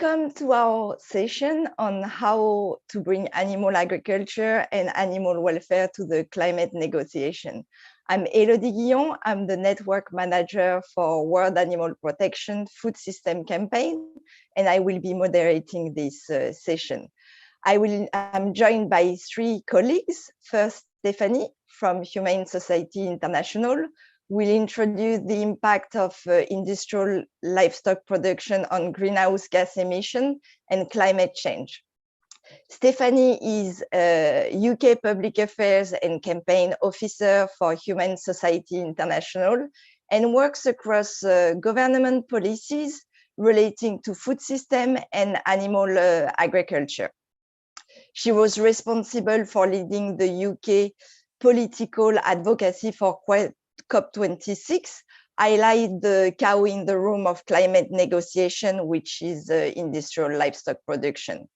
Welcome to our session on how to bring animal agriculture and animal welfare to the climate negotiation. I'm Elodie Guillon. I'm the network manager for World Animal Protection Food System Campaign, and I will be moderating this session. I'm joined by three colleagues. First, Stephanie from Humane Society International will introduce the impact of industrial livestock production on greenhouse gas emission and climate change. Stephanie is a UK Public Affairs and Campaign Officer for Humane Society International and works across government policies relating to food system and animal agriculture. She was responsible for leading the UK political advocacy for COP26, highlight the cow in the room of climate negotiation, which is industrial livestock production.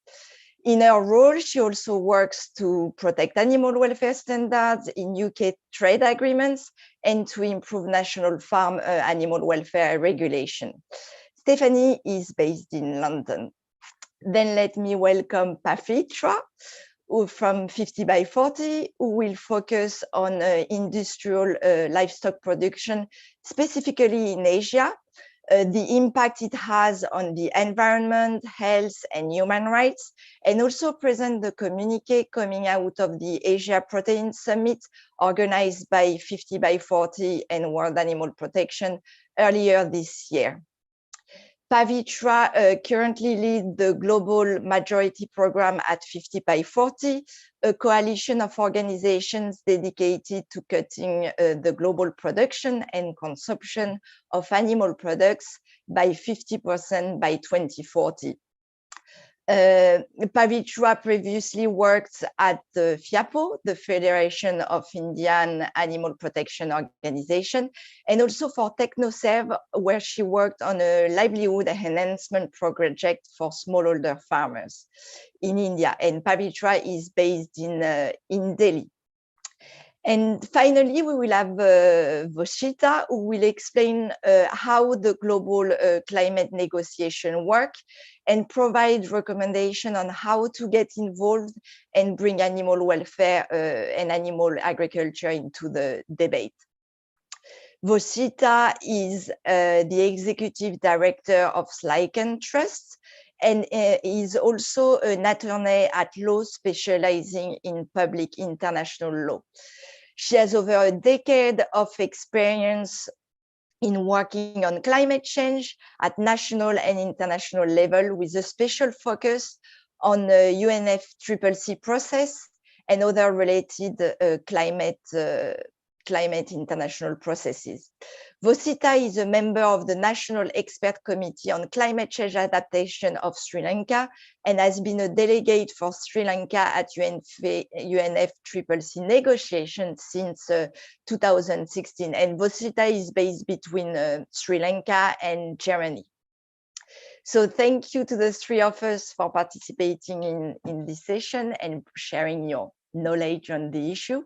In her role, she also works to protect animal welfare standards in UK trade agreements and to improve national farm animal welfare regulation. Stephanie is based in London. Then let me welcome Pavitra from 50 by 40, who will focus on industrial livestock production, specifically in Asia, the impact it has on the environment, health, and human rights, and also present the communique coming out of the Asia Protein Summit organized by 50 by 40 and World Animal Protection earlier this year. Pavitra currently leads the Global Majority Program at 50 by 40, a coalition of organizations dedicated to cutting the global production and consumption of animal products by 50% by 2040. Pavitra previously worked at the FIAPO, the Federation of Indian Animal Protection Organization, and also for TechnoServe, where she worked on a livelihood enhancement project for smallholder farmers in India. And Pavitra is based in Delhi. And finally, we will have Voshita, who will explain how the global climate negotiation work and provide recommendation on how to get involved and bring animal welfare and animal agriculture into the debate. Voshita is the executive director of SLYCAN Trust and is also an attorney at law specializing in public international law. She has over a decade of experience in working on climate change at national and international level with a special focus on the UNFCCC process and other related climate international processes. Voshita is a member of the National Expert Committee on Climate Change Adaptation of Sri Lanka and has been a delegate for Sri Lanka at UNFCCC negotiations since 2016. And Voshita is based between Sri Lanka and Germany. So thank you to the three of us for participating in this session and sharing your knowledge on the issue.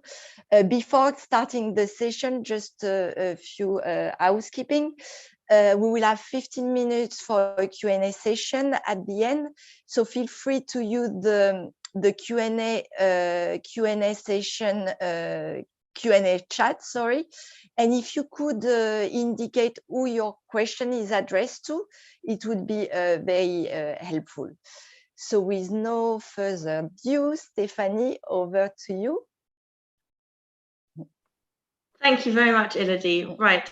Before starting the session, just a few housekeeping. We will have 15 minutes for a Q&A session at the end. So feel free to use the Q&A session, Q&A chat, sorry. And if you could indicate who your question is addressed to, it would be very helpful. So with no further ado, Stephanie, over to you. Thank you very much, Elodie. Right.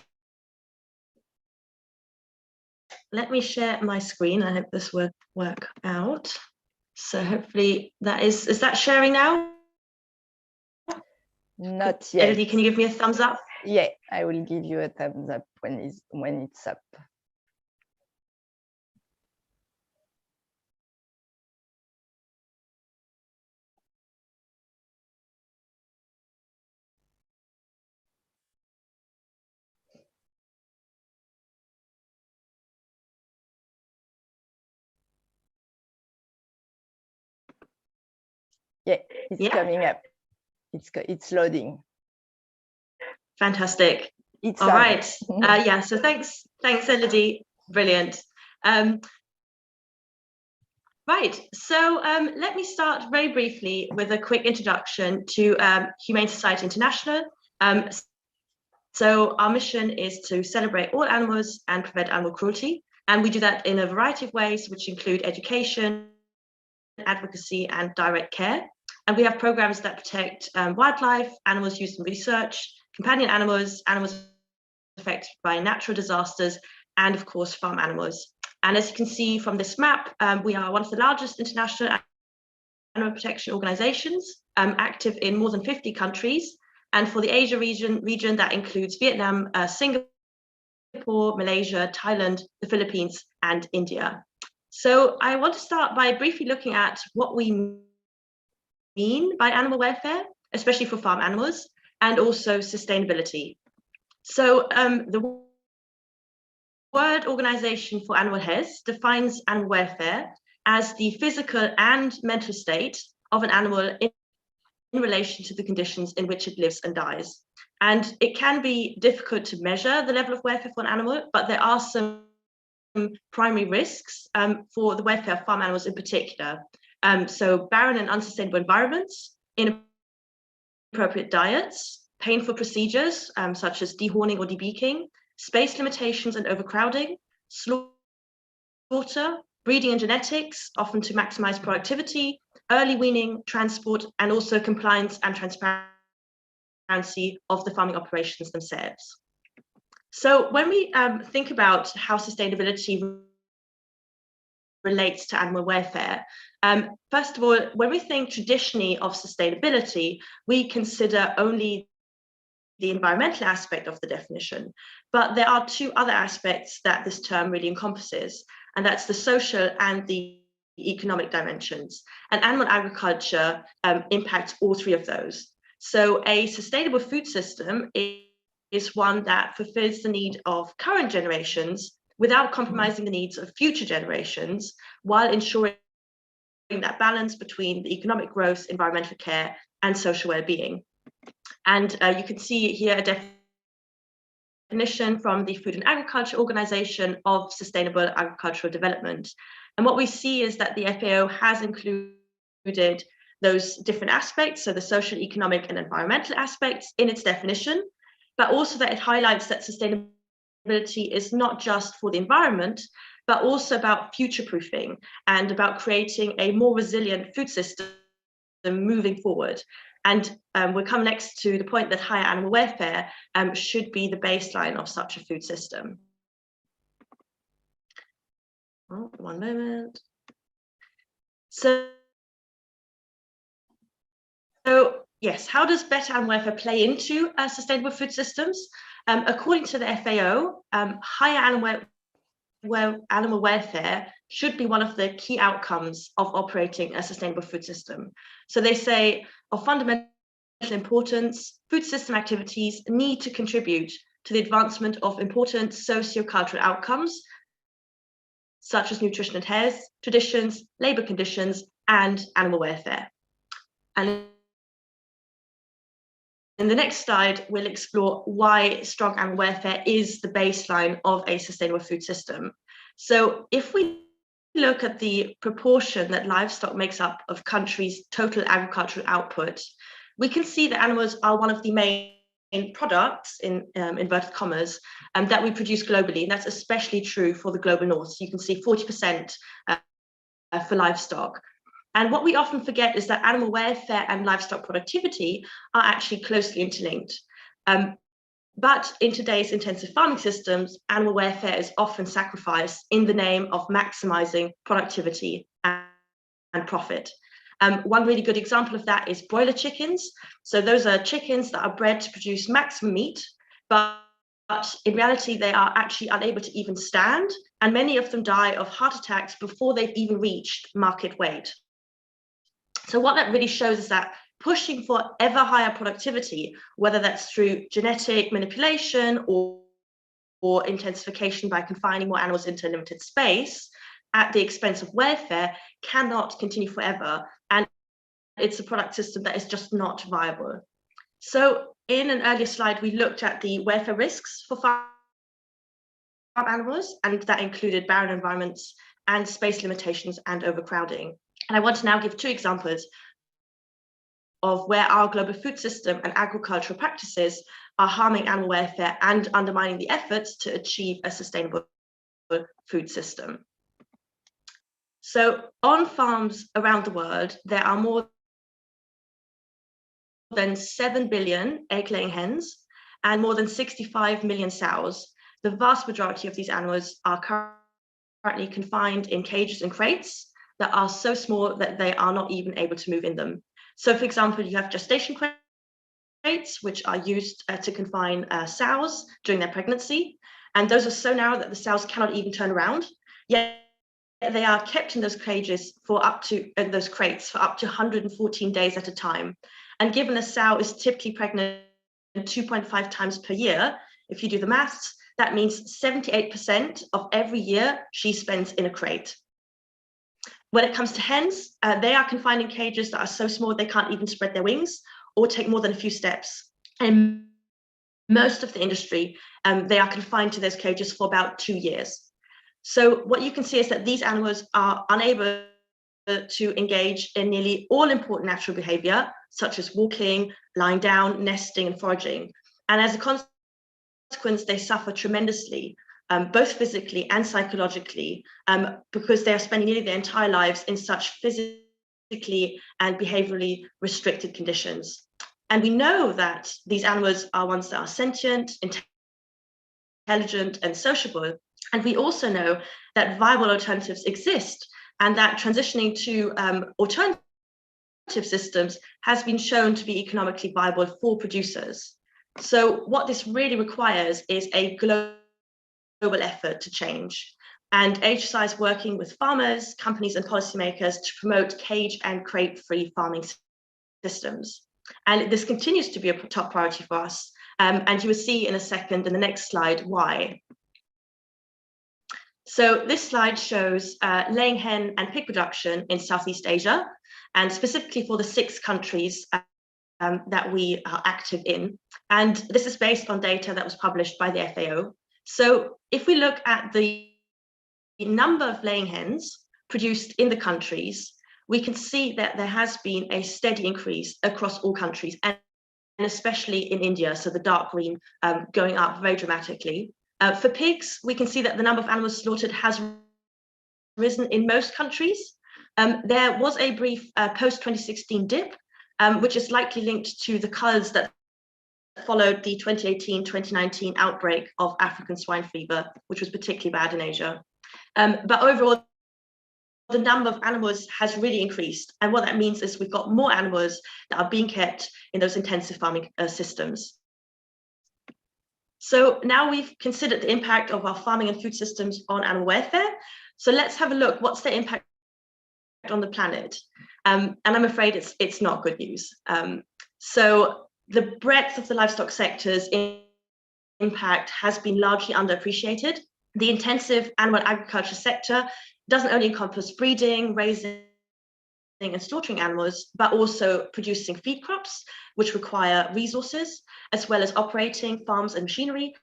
Let me share my screen. I hope this will work out. So hopefully that is that sharing now? Not yet. Elodie, can you give me a thumbs up? Yeah, I will give you a thumbs up when it's up. Yeah, it's coming up. It's loading. Fantastic. It's all right. Yeah. So thanks, Elodie. Brilliant. Right, so let me start very briefly with a quick introduction to Humane Society International. So our mission is to celebrate all animals and prevent animal cruelty. And we do that in a variety of ways, which include education, advocacy, and direct care. And we have programs that protect wildlife, animals used in research, companion animals, animals affected by natural disasters, and of course, farm animals. And as you can see from this map, we are one of the largest international animal protection organizations, active in more than 50 countries. And for the Asia region that includes Vietnam, Singapore, Malaysia, Thailand, the Philippines, and India. So I want to start by briefly looking at what we mean by animal welfare, especially for farm animals, and also sustainability. So the World Organization for Animal Health defines animal welfare as the physical and mental state of an animal in relation to the conditions in which it lives and dies. And it can be difficult to measure the level of welfare for an animal, but there are some primary risks for the welfare of farm animals in particular. So barren and unsustainable environments, inappropriate diets, painful procedures such as dehorning or debeaking, space limitations and overcrowding, slaughter, breeding and genetics, often to maximize productivity, early weaning, transport, and also compliance and transparency of the farming operations themselves. So when we think about how sustainability relates to animal welfare, first of all, when we think traditionally of sustainability, we consider only the environmental aspect of the definition, but there are two other aspects that this term really encompasses, and that's the social and the economic dimensions. And animal agriculture impacts all three of those. So a sustainable food system is one that fulfills the need of current generations without compromising the needs of future generations, while ensuring that balance between the economic growth, environmental care, and social well-being. And you can see here a definition from the Food and Agriculture Organization of Sustainable Agricultural Development. And what we see is that the FAO has included those different aspects, so the social, economic, and environmental aspects in its definition, but also that it highlights that sustainability is not just for the environment, but also about future-proofing and about creating a more resilient food system moving forward. And we'll come next to the point that higher animal welfare should be the baseline of such a food system. Oh, one moment. So yes, how does better animal welfare play into sustainable food systems? According to the FAO, higher animal welfare should be one of the key outcomes of operating a sustainable food system. So they say, of fundamental importance, food system activities need to contribute to the advancement of important socio-cultural outcomes, such as nutrition and health, traditions, labor conditions, and animal welfare. And in the next slide, we'll explore why strong animal welfare is the baseline of a sustainable food system. So if we look at the proportion that livestock makes up of countries' total agricultural output, we can see that animals are one of the main products, in inverted commas, that we produce globally. And that's especially true for the global north. So you can see 40% for livestock. And what we often forget is that animal welfare and livestock productivity are actually closely interlinked. But in today's intensive farming systems, animal welfare is often sacrificed in the name of maximizing productivity and profit. One really good example of that is broiler chickens. So those are chickens that are bred to produce maximum meat, but in reality, they are actually unable to even stand, and many of them die of heart attacks before they've even reached market weight. So what that really shows is that pushing for ever higher productivity, whether that's through genetic manipulation or intensification by confining more animals into a limited space at the expense of welfare, cannot continue forever. And it's a product system that is just not viable. So in an earlier slide, we looked at the welfare risks for farm animals, and that included barren environments, and space limitations and overcrowding. And I want to now give 2 examples of where our global food system and agricultural practices are harming animal welfare and undermining the efforts to achieve a sustainable food system. So on farms around the world, there are more than 7 billion egg-laying hens and more than 65 million sows. The vast majority of these animals are currently confined in cages and crates that are so small that they are not even able to move in them. So for example, you have gestation crates, which are used to confine sows during their pregnancy. And those are so narrow that the sows cannot even turn around. Yet they are kept in those cages for up to, those crates for up to 114 days at a time. And given a sow is typically pregnant 2.5 times per year, if you do the maths, that means 78% of every year she spends in a crate. When it comes to hens, they are confined in cages that are so small they can't even spread their wings or take more than a few steps. And most of the industry, they are confined to those cages for about 2 years. So what you can see is that these animals are unable to engage in nearly all important natural behavior, such as walking, lying down, nesting, and foraging. And as a consequence, they suffer tremendously, both physically and psychologically, because they are spending nearly their entire lives in such physically and behaviorally restricted conditions. And we know that these animals are ones that are sentient, intelligent, and sociable. And we also know that viable alternatives exist, and that transitioning to alternative systems has been shown to be economically viable for producers. So what this really requires is a global effort to change. And HSI is working with farmers, companies, and policymakers to promote cage and crate-free farming systems. And this continues to be a top priority for us. And you will see in a second, in the next slide, why. So this slide shows laying hen and pig production in Southeast Asia, and specifically for the 6 countries that we are active in. And this is based on data that was published by the FAO. So if we look at the number of laying hens produced in the countries, we can see that there has been a steady increase across all countries, and especially in India, so the dark green going up very dramatically. For pigs, we can see that the number of animals slaughtered has risen in most countries. There was a brief post-2016 dip, which is likely linked to the culleds that followed the 2018-2019 outbreak of African swine fever, which was particularly bad in Asia. But overall, the number of animals has really increased. And what that means is we've got more animals that are being kept in those intensive farming systems. So now we've considered the impact of our farming and food systems on animal welfare. So let's have a look, what's the impact on the planet? And I'm afraid it's not good news. So the breadth of the livestock sector's impact has been largely underappreciated. The intensive animal agriculture sector doesn't only encompass breeding, raising, and slaughtering animals, but also producing feed crops, which require resources, as well as operating farms and machinery,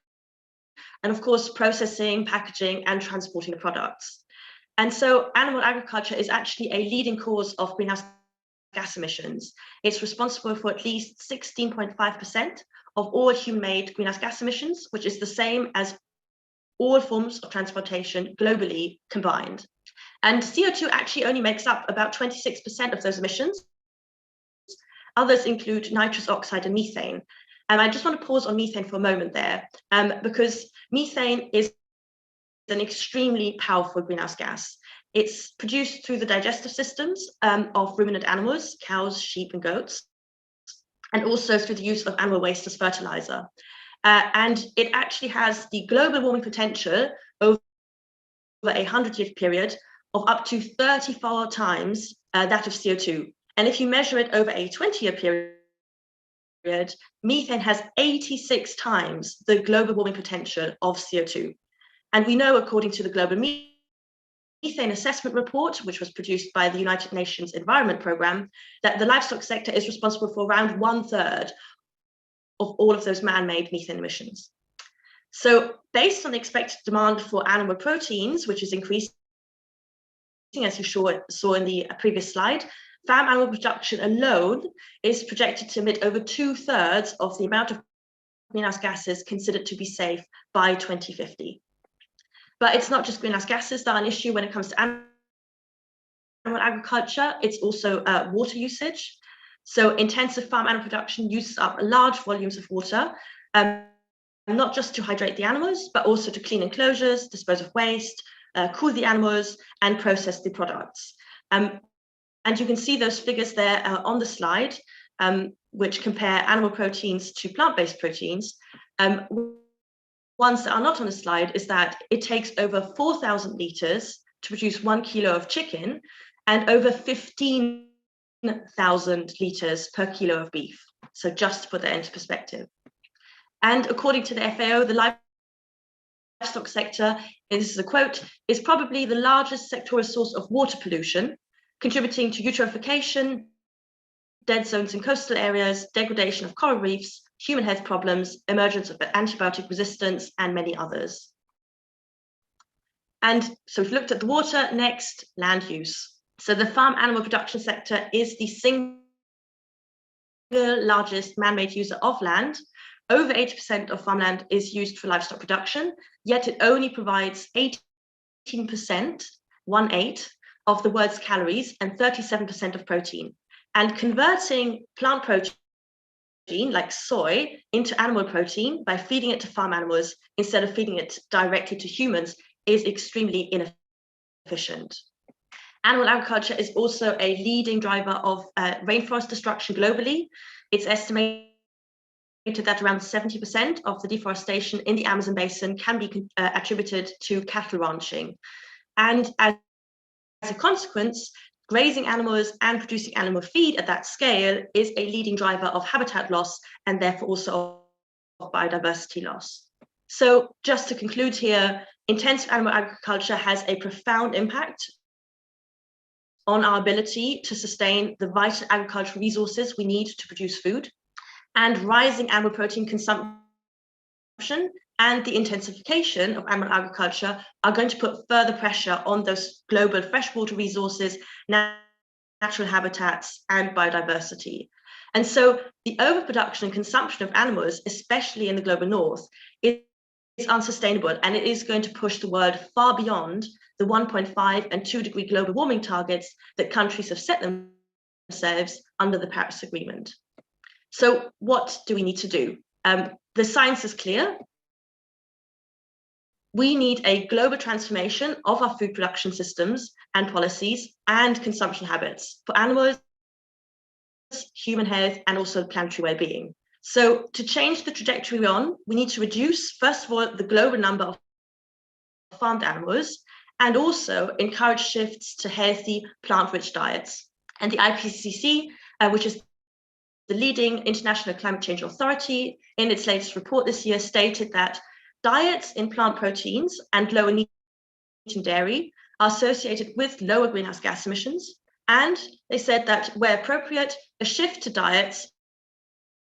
and of course, processing, packaging, and transporting the products. And so animal agriculture is actually a leading cause of greenhouse gas emissions. It's responsible for at least 16.5% of all human-made greenhouse gas emissions, which is the same as all forms of transportation globally combined. And CO2 actually only makes up about 26% of those emissions. Others include nitrous oxide and methane. And I just want to pause on methane for a moment there, because methane is an extremely powerful greenhouse gas. It's produced through the digestive systems of ruminant animals, cows, sheep, and goats, and also through the use of animal waste as fertilizer. And it actually has the global warming potential over a 100-year period of up to 34 times that of CO2. And if you measure it over a 20-year period, methane has 86 times the global warming potential of CO2. And we know, according to the Global Methane Assessment Report, which was produced by the United Nations Environment Programme, that the livestock sector is responsible for around 1/3 of all of those man-made methane emissions. So based on the expected demand for animal proteins, which is increasing as you saw in the previous slide, farm animal production alone is projected to emit over 2/3 of the amount of greenhouse gases considered to be safe by 2050. But it's not just greenhouse gases that are an issue when it comes to animal agriculture, it's also water usage. So intensive farm animal production uses up large volumes of water, not just to hydrate the animals, but also to clean enclosures, dispose of waste, cool the animals, and process the products. And you can see those figures there on the slide, which compare animal proteins to plant-based proteins. Ones that are not on the slide is that it takes over 4,000 liters to produce 1 kilo of chicken and over 15,000 liters per kilo of beef. So just to put that into perspective. And according to the FAO, the livestock sector, and this is a quote, is probably the largest sectoral source of water pollution, contributing to eutrophication, dead zones in coastal areas, degradation of coral reefs, human health problems, emergence of antibiotic resistance, and many others. And so we've looked at the water. Next, land use. So the farm animal production sector is the single largest man-made user of land. Over 80% of farmland is used for livestock production, yet it only provides 18%, 1/8, of the world's calories and 37% of protein. And converting plant protein, like soy, into animal protein by feeding it to farm animals instead of feeding it directly to humans is extremely inefficient. Animal agriculture is also a leading driver of rainforest destruction globally. It's estimated that around 70% of the deforestation in the Amazon basin can be attributed to cattle ranching. And as a consequence, grazing animals and producing animal feed at that scale is a leading driver of habitat loss and therefore also of biodiversity loss. So just to conclude here, intensive animal agriculture has a profound impact on our ability to sustain the vital agricultural resources we need to produce food, and rising animal protein consumption and the intensification of animal agriculture are going to put further pressure on those global freshwater resources, natural habitats, and biodiversity. And so the overproduction and consumption of animals, especially in the global north, is unsustainable, and it is going to push the world far beyond the 1.5 and 2 degree global warming targets that countries have set themselves under the Paris Agreement. So what do we need to do? The science is clear. We need a global transformation of our food production systems and policies and consumption habits for animals, human health, and also planetary well-being. So to change the trajectory we're on, we need to reduce, first of all, the global number of farmed animals, and also encourage shifts to healthy plant-rich diets. And the IPCC, which is the leading international climate change authority, in its latest report this year stated that diets in plant proteins and lower meat and dairy are associated with lower greenhouse gas emissions. And they said that where appropriate, a shift to diets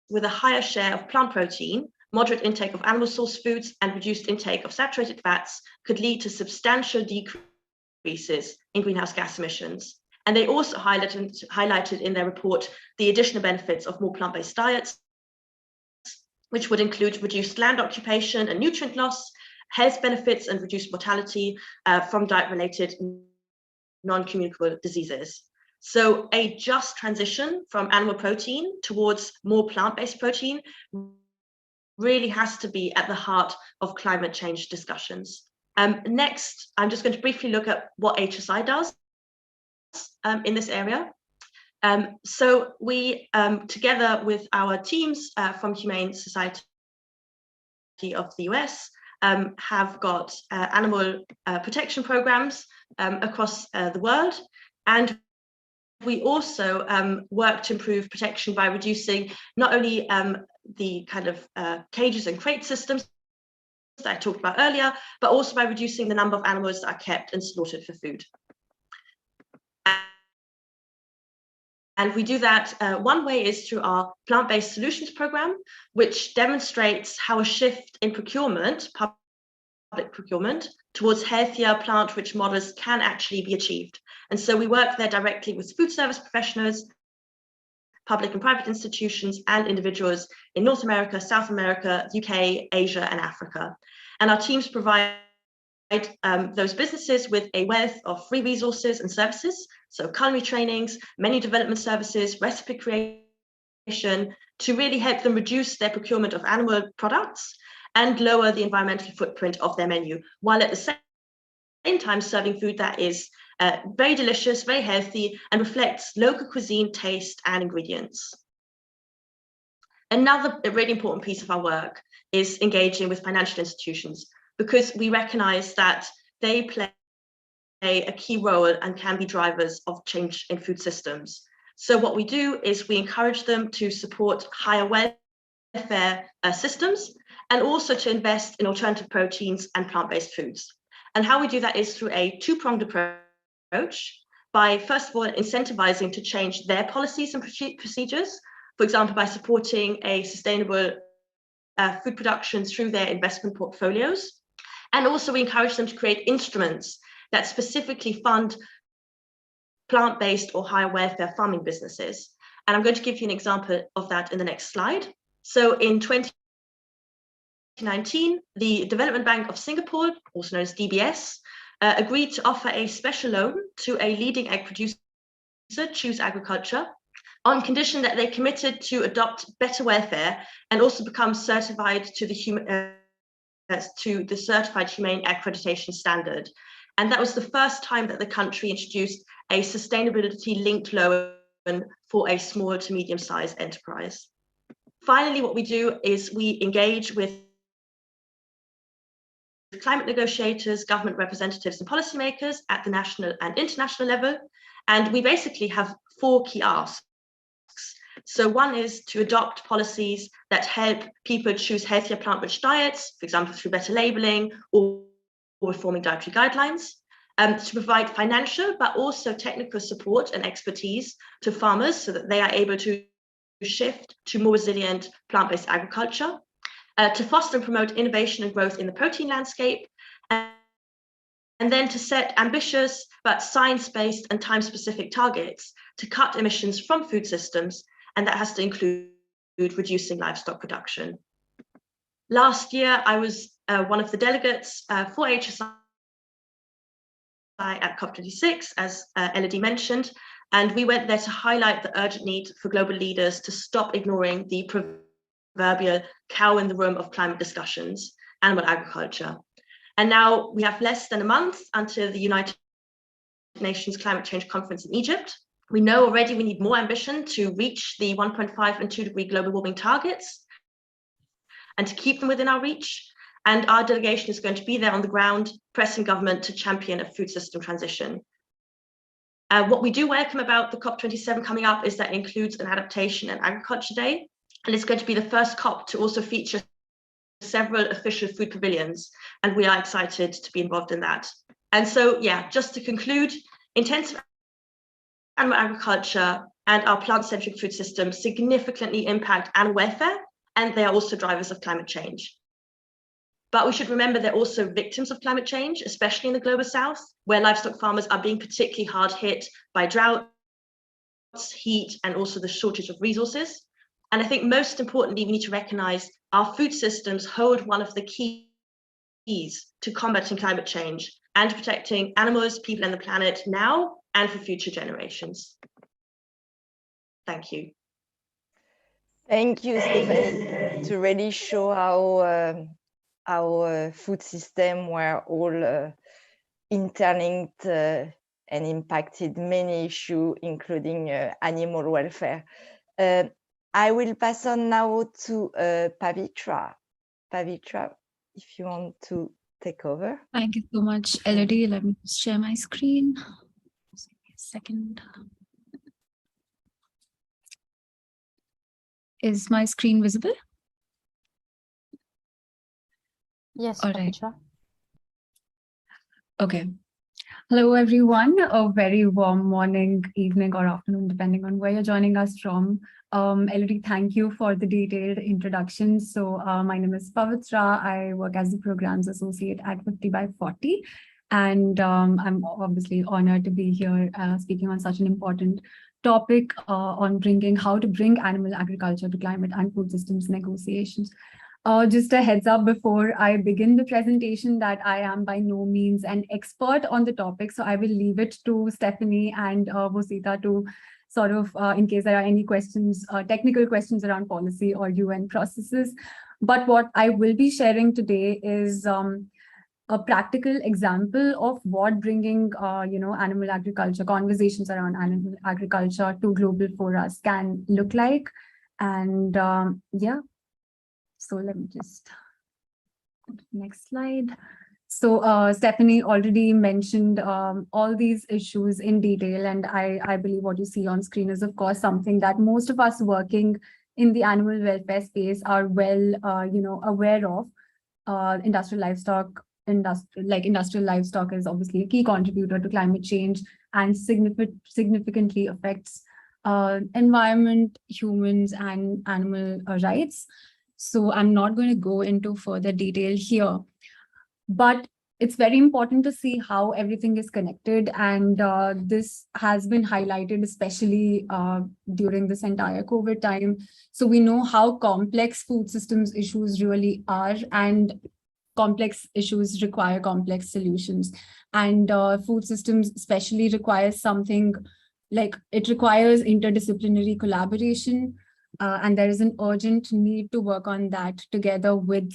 with a higher share of plant protein, moderate intake of animal source foods, and reduced intake of saturated fats could lead to substantial decreases in greenhouse gas emissions. And they also highlighted in their report the additional benefits of more plant-based diets, which would include reduced land occupation and nutrient loss, health benefits, and reduced mortality from diet-related non-communicable diseases. So a just transition from animal protein towards more plant-based protein really has to be at the heart of climate change discussions. Next, I'm just going to briefly look at what HSI does in this area. So we, together with our teams from Humane Society of the US, have got animal protection programs across the world. And we also work to improve protection by reducing not only the kind of cages and crate systems that I talked about earlier, but also by reducing the number of animals that are kept and slaughtered for food. And we do that, one way is through our plant-based solutions program, which demonstrates how a shift in procurement, public procurement, towards healthier plant-rich models can actually be achieved. And so we work there directly with food service professionals, public and private institutions, and individuals in North America, South America, UK, Asia, and Africa. And our teams provide those businesses with a wealth of free resources and services, so culinary trainings, menu development services, recipe creation, to really help them reduce their procurement of animal products and lower the environmental footprint of their menu, while at the same time serving food that is very delicious, very healthy, and reflects local cuisine, taste, and ingredients. Another really important piece of our work is engaging with financial institutions, because we recognize that they play a key role and can be drivers of change in food systems. So what we do is we encourage them to support higher welfare systems, and also to invest in alternative proteins and plant-based foods. And how we do that is through a two-pronged approach, by first of all incentivizing to change their policies and procedures, for example, by supporting a sustainable food production through their investment portfolios. And also we encourage them to create instruments that specifically fund plant-based or higher welfare farming businesses. And I'm going to give you an example of that in the next slide. So in 2019, the Development Bank of Singapore, also known as DBS, agreed to offer a special loan to a leading egg producer, Choose Agriculture, on condition that they committed to adopt better welfare and also become certified to the certified Humane accreditation standard. And that was the first time that the country introduced a sustainability-linked loan for a small to medium-sized enterprise. Finally, what we do is we engage with climate negotiators, government representatives, and policymakers at the national and international level. And we basically have 4 key asks. So one is to adopt policies that help people choose healthier plant-rich diets, for example, through better labeling or reforming dietary guidelines, to provide financial but also technical support and expertise to farmers so that they are able to shift to more resilient plant-based agriculture, to foster and promote innovation and growth in the protein landscape, and then to set ambitious but science-based and time-specific targets to cut emissions from food systems, and that has to include reducing livestock production. Last year, I was one of the delegates for HSI at COP26, as Elodie mentioned, and we went there to highlight the urgent need for global leaders to stop ignoring the proverbial cow in the room of climate discussions, animal agriculture. And now we have less than a month until the United Nations Climate Change Conference in Egypt. We know already we need more ambition to reach the 1.5 and 2 degree global warming targets and to keep them within our reach. And our delegation is going to be there on the ground, pressing government to champion a food system transition. What we do welcome about the COP27 coming up is that it includes an Adaptation and Agriculture Day. And it's going to be the first COP to also feature several official food pavilions. And we are excited to be involved in that. And so, yeah, just to conclude, intensive animal agriculture and our plant-centric food systems significantly impact animal welfare, and they are also drivers of climate change. But we should remember they're also victims of climate change, especially in the global south, where livestock farmers are being particularly hard hit by droughts, heat, and also the shortage of resources. And I think most importantly, we need to recognize our food systems hold one of the keys to combating climate change and protecting animals, people, and the planet now and for future generations. Thank you. Thank you, Stephanie, to really show how our food system were all interlinked and impacted many issues, including animal welfare. I will pass on now to Pavitra. Pavitra, if you want to take over. Thank you so much, Elodie. Let me just share my screen. Just give me a second. Is my screen visible? Yes. All right. Pavitra. Okay. Hello, everyone. A very warm morning, evening, or afternoon, depending on where you're joining us from. Elodie, thank you for the detailed introduction. So my name is Pavitra. I work as the Programs Associate at 50 by 40. And I'm obviously honored to be here speaking on such an important topic on how to bring animal agriculture to climate and food systems negotiations. Just a heads up before I begin the presentation that I am by no means an expert on the topic, so I will leave it to Stephanie and Vosita to sort of, in case there are any questions, technical questions around policy or UN processes. But what I will be sharing today is a practical example of what bringing, animal agriculture, conversations around animal agriculture to global forums can look like. And yeah, so let me just, next slide. So Stephanie already mentioned all these issues in detail, and I believe what you see on screen is, of course, something that most of us working in the animal welfare space are well, aware of. Industrial livestock is obviously a key contributor to climate change and significantly affects environment, humans, and animal rights. So I'm not going to go into further detail here, but it's very important to see how everything is connected. And this has been highlighted, especially during this entire COVID time. So we know how complex food systems issues really are, and complex issues require complex solutions. And food systems especially requires something like, it requires interdisciplinary collaboration. And there is an urgent need to work on that together with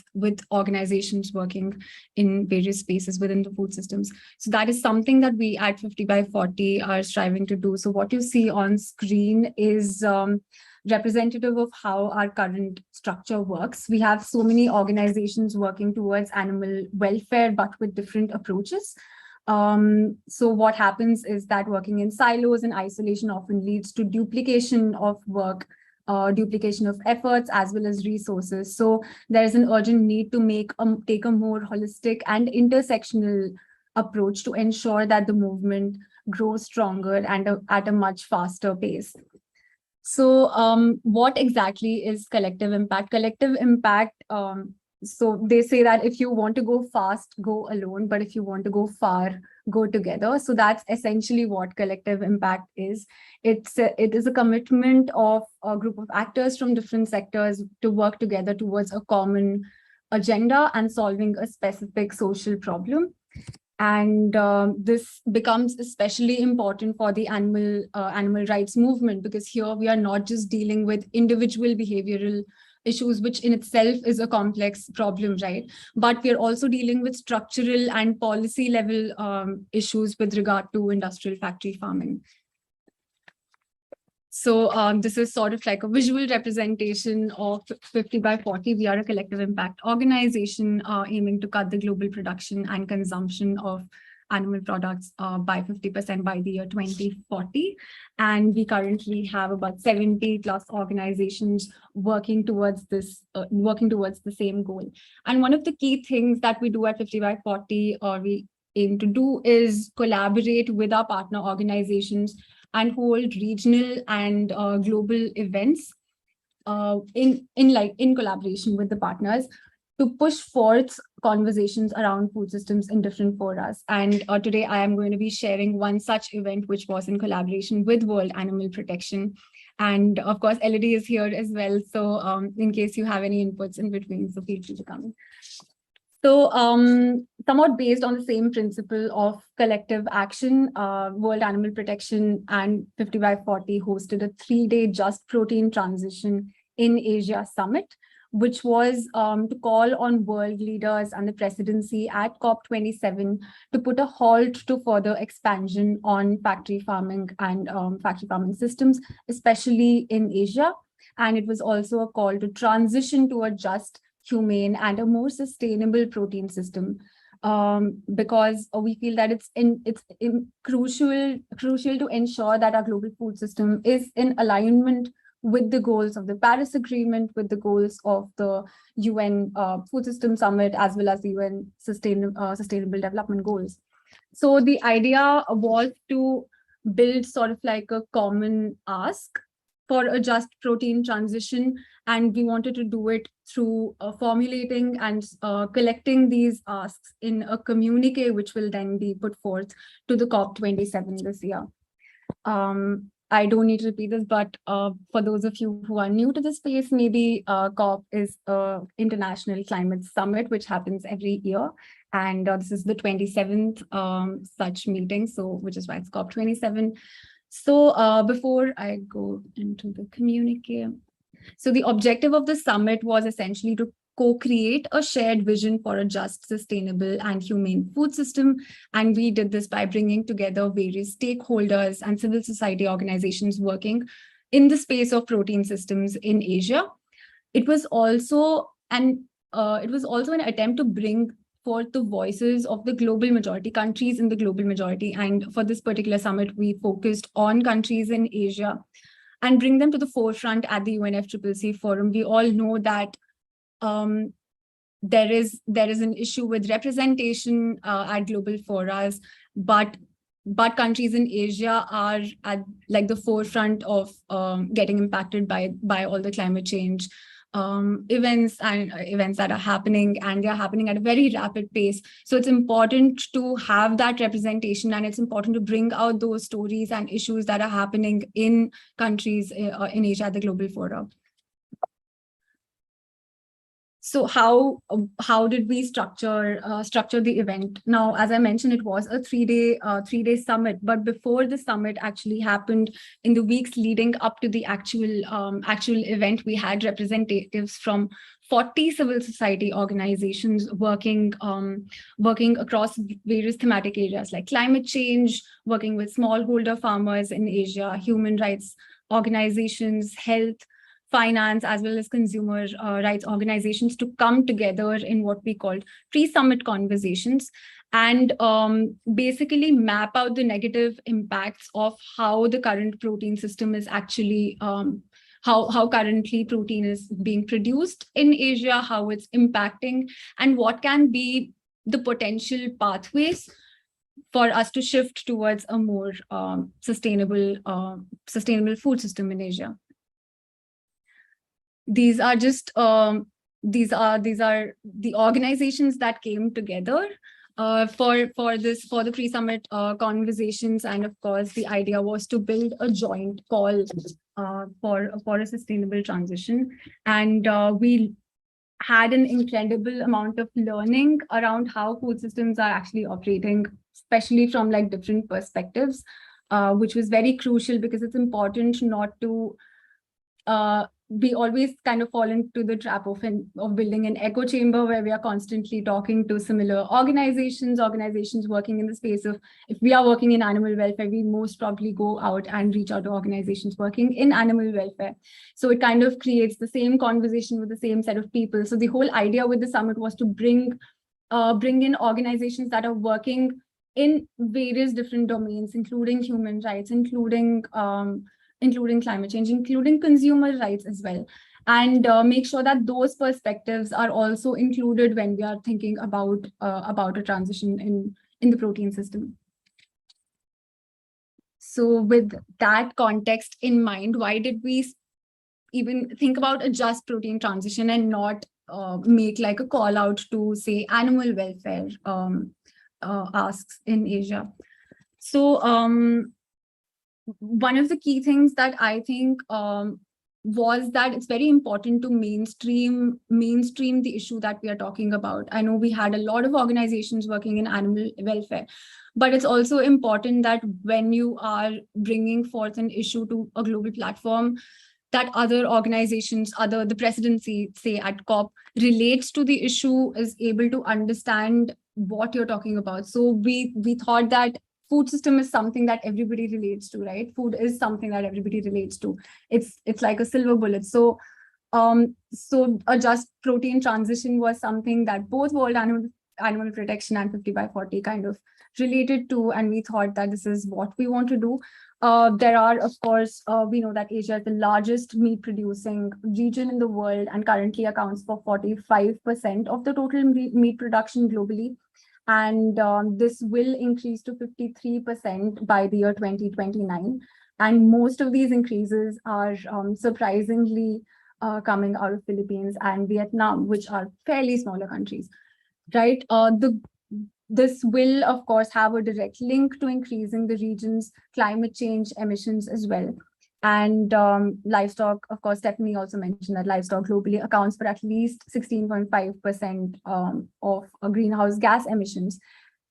organizations working in various spaces within the food systems. So that is something that we at 50 by 40 are striving to do. So what you see on screen is representative of how our current structure works. We have so many organizations working towards animal welfare, but with different approaches. So what happens is that working in silos and isolation often leads to duplication of work, duplication of efforts, as well as resources. So there is an urgent need to take a more holistic and intersectional approach to ensure that the movement grows stronger and at a much faster pace. So what exactly is collective impact? Collective impact, so they say that if you want to go fast, go alone, but if you want to go far, go together. So that's essentially what collective impact is. It is a commitment of a group of actors from different sectors to work together towards a common agenda and solving a specific social problem. And this becomes especially important for the animal rights movement, because here we are not just dealing with individual behavioral issues, which in itself is a complex problem, right? But we are also dealing with structural and policy level issues with regard to industrial factory farming. So this is sort of like a visual representation of 50 by 40. We are a collective impact organization aiming to cut the global production and consumption of animal products by 50% by the year 2040. And we currently have about 70 plus organizations working towards this, working towards the same goal. And one of the key things that we do at 50 by 40, or we aim to do, is collaborate with our partner organizations and hold regional and global events in collaboration with the partners to push forth conversations around food systems in different forums. And today I am going to be sharing one such event, which was in collaboration with World Animal Protection. And of course, Elodie is here as well. So in case you have any inputs in between, so feel free to come in. So somewhat based on the same principle of collective action, World Animal Protection and 50 by 40 hosted a 3-day Just Protein Transition in Asia Summit, which was to call on world leaders and the presidency at COP27 to put a halt to further expansion on factory farming and factory farming systems, especially in Asia. And it was also a call to transition to a just, humane, and a more sustainable protein system, because we feel that it's crucial to ensure that our global food system is in alignment with the goals of the Paris Agreement, with the goals of the UN Food System Summit, as well as the UN Sustainable Development Goals. So the idea was to build sort of like a common ask for a just protein transition, and we wanted to do it through formulating and collecting these asks in a communique, which will then be put forth to the COP27 this year. I don't need to repeat this, but for those of you who are new to the space, maybe COP is an international climate summit, which happens every year. And this is the 27th such meeting, so which is why it's COP27. So before I go into the communique, so the objective of the summit was essentially to co-create a shared vision for a just, sustainable, and humane food system. And we did this by bringing together various stakeholders and civil society organizations working in the space of protein systems in Asia. It was also an attempt to bring forth the voices of the global majority, countries in the global majority. And for this particular summit, we focused on countries in Asia and bring them to the forefront at the UNFCCC forum. We all know that there is an issue with representation at global forums, but countries in Asia are at like the forefront of getting impacted by all the climate change events that are happening, and they're happening at a very rapid pace. So it's important to have that representation, and it's important to bring out those stories and issues that are happening in countries in Asia at the global forum. So how did we structure the event? Now, as I mentioned, it was a three-day summit. But before the summit actually happened, in the weeks leading up to the actual event, we had representatives from 40 civil society organizations working across various thematic areas like climate change, working with smallholder farmers in Asia, human rights organizations, health, finance, as well as consumer rights organizations, to come together in what we called pre-summit conversations and basically map out the negative impacts of how the current protein system is actually, how currently protein is being produced in Asia, how it's impacting, and what can be the potential pathways for us to shift towards a more sustainable food system in Asia. These are these are the organizations that came together for the pre-summit conversations, and of course the idea was to build a joint call for a sustainable transition. And we had an incredible amount of learning around how food systems are actually operating, especially from like different perspectives, which was very crucial, because it's important not to we always kind of fall into the trap of building an echo chamber where we are constantly talking to similar organizations working in the space of, if we are working in animal welfare, we most probably go out and reach out to organizations working in animal welfare. So it kind of creates the same conversation with the same set of people. So the whole idea with the summit was to bring in organizations that are working in various different domains, including human rights, including climate change, including consumer rights as well, and make sure that those perspectives are also included when we are thinking about a transition in the protein system. So with that context in mind, why did we even think about a just protein transition and not make like a call out to, say, animal welfare asks in Asia? So one of the key things that I think was that it's very important to mainstream the issue that we are talking about. I know we had a lot of organizations working in animal welfare, but it's also important that when you are bringing forth an issue to a global platform, that other organizations, the presidency, say at COP, relates to the issue, is able to understand what you're talking about. So we thought that food system is something that everybody relates to, right? Food is something that everybody relates to. It's like a silver bullet. So a just protein transition was something that both World Animal Protection and 50x40 kind of related to, and we thought that this is what we want to do. There are, of course, we know that Asia is the largest meat producing region in the world and currently accounts for 45% of the total meat production globally. And this will increase to 53% by the year 2029. And most of these increases are surprisingly coming out of Philippines and Vietnam, which are fairly smaller countries, right? This will, of course, have a direct link to increasing the region's climate change emissions as well. And livestock, of course, Stephanie also mentioned that livestock globally accounts for at least 16.5% of greenhouse gas emissions.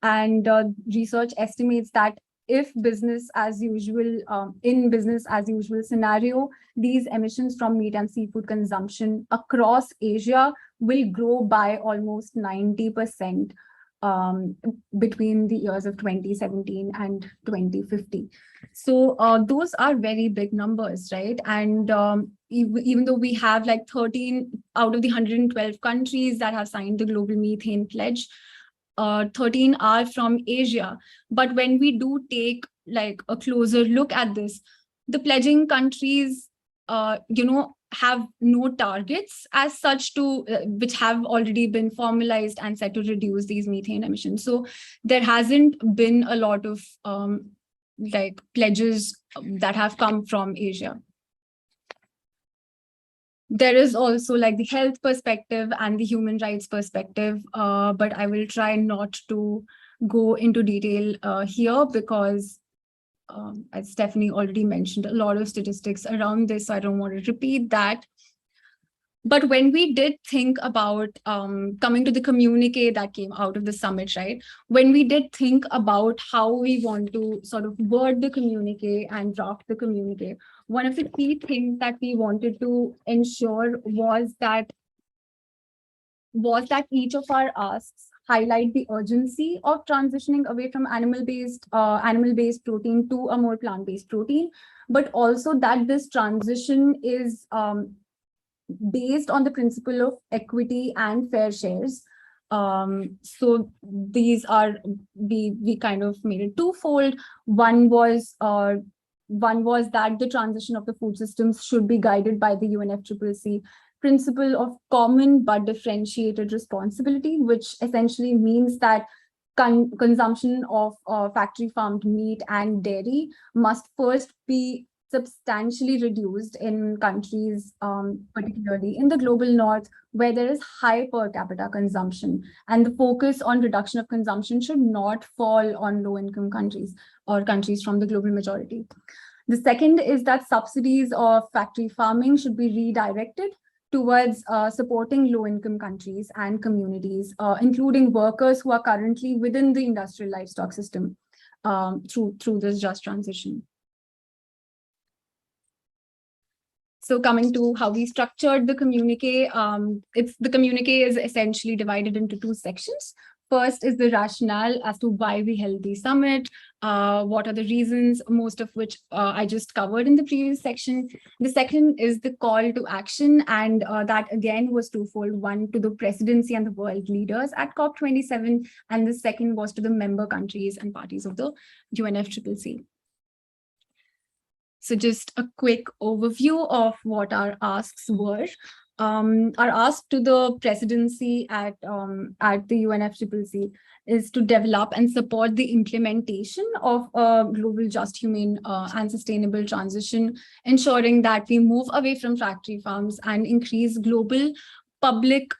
And research estimates that if business as usual, in business as usual scenario, these emissions from meat and seafood consumption across Asia will grow by almost 90%. Between the years of 2017 and 2050. So those are very big numbers, right? And even though we have like 13 out of the 112 countries that have signed the Global Methane Pledge, 13 are from Asia. But when we do take like a closer look at this, the pledging countries, have no targets as such to which have already been formalized and set to reduce these methane emissions. So there hasn't been a lot of like pledges that have come from Asia. There is also like the health perspective and the human rights perspective, but I will try not to go into detail here because as Stephanie already mentioned, a lot of statistics around this, so I don't want to repeat that. But when we did think about coming to the communique that came out of the summit, right? When we did think about how we want to sort of word the communique and draft the communique, one of the key things that we wanted to ensure was that each of our asks highlight the urgency of transitioning away from animal-based protein to a more plant-based protein, but also that this transition is based on the principle of equity and fair shares. So these are, we kind of made it twofold. One was that the transition of the food systems should be guided by the UNFCCC principle of common but differentiated responsibility, which essentially means that consumption of factory farmed meat and dairy must first be substantially reduced in countries, particularly in the global north, where there is high per capita consumption. And the focus on reduction of consumption should not fall on low-income countries or countries from the global majority. The second is that subsidies of factory farming should be redirected towards supporting low-income countries and communities, including workers who are currently within the industrial livestock system through this just transition. So coming to how we structured the communique, the communique is essentially divided into two sections. First is the rationale as to why we held the summit, what are the reasons, most of which I just covered in the previous section. The second is the call to action, and that again was twofold, one to the presidency and the world leaders at COP27, and the second was to the member countries and parties of the UNFCCC. So just a quick overview of what our asks were. Our ask to the presidency at the UNFCCC is to develop and support the implementation of a global, just, humane, and sustainable transition, ensuring that we move away from factory farms and increase global public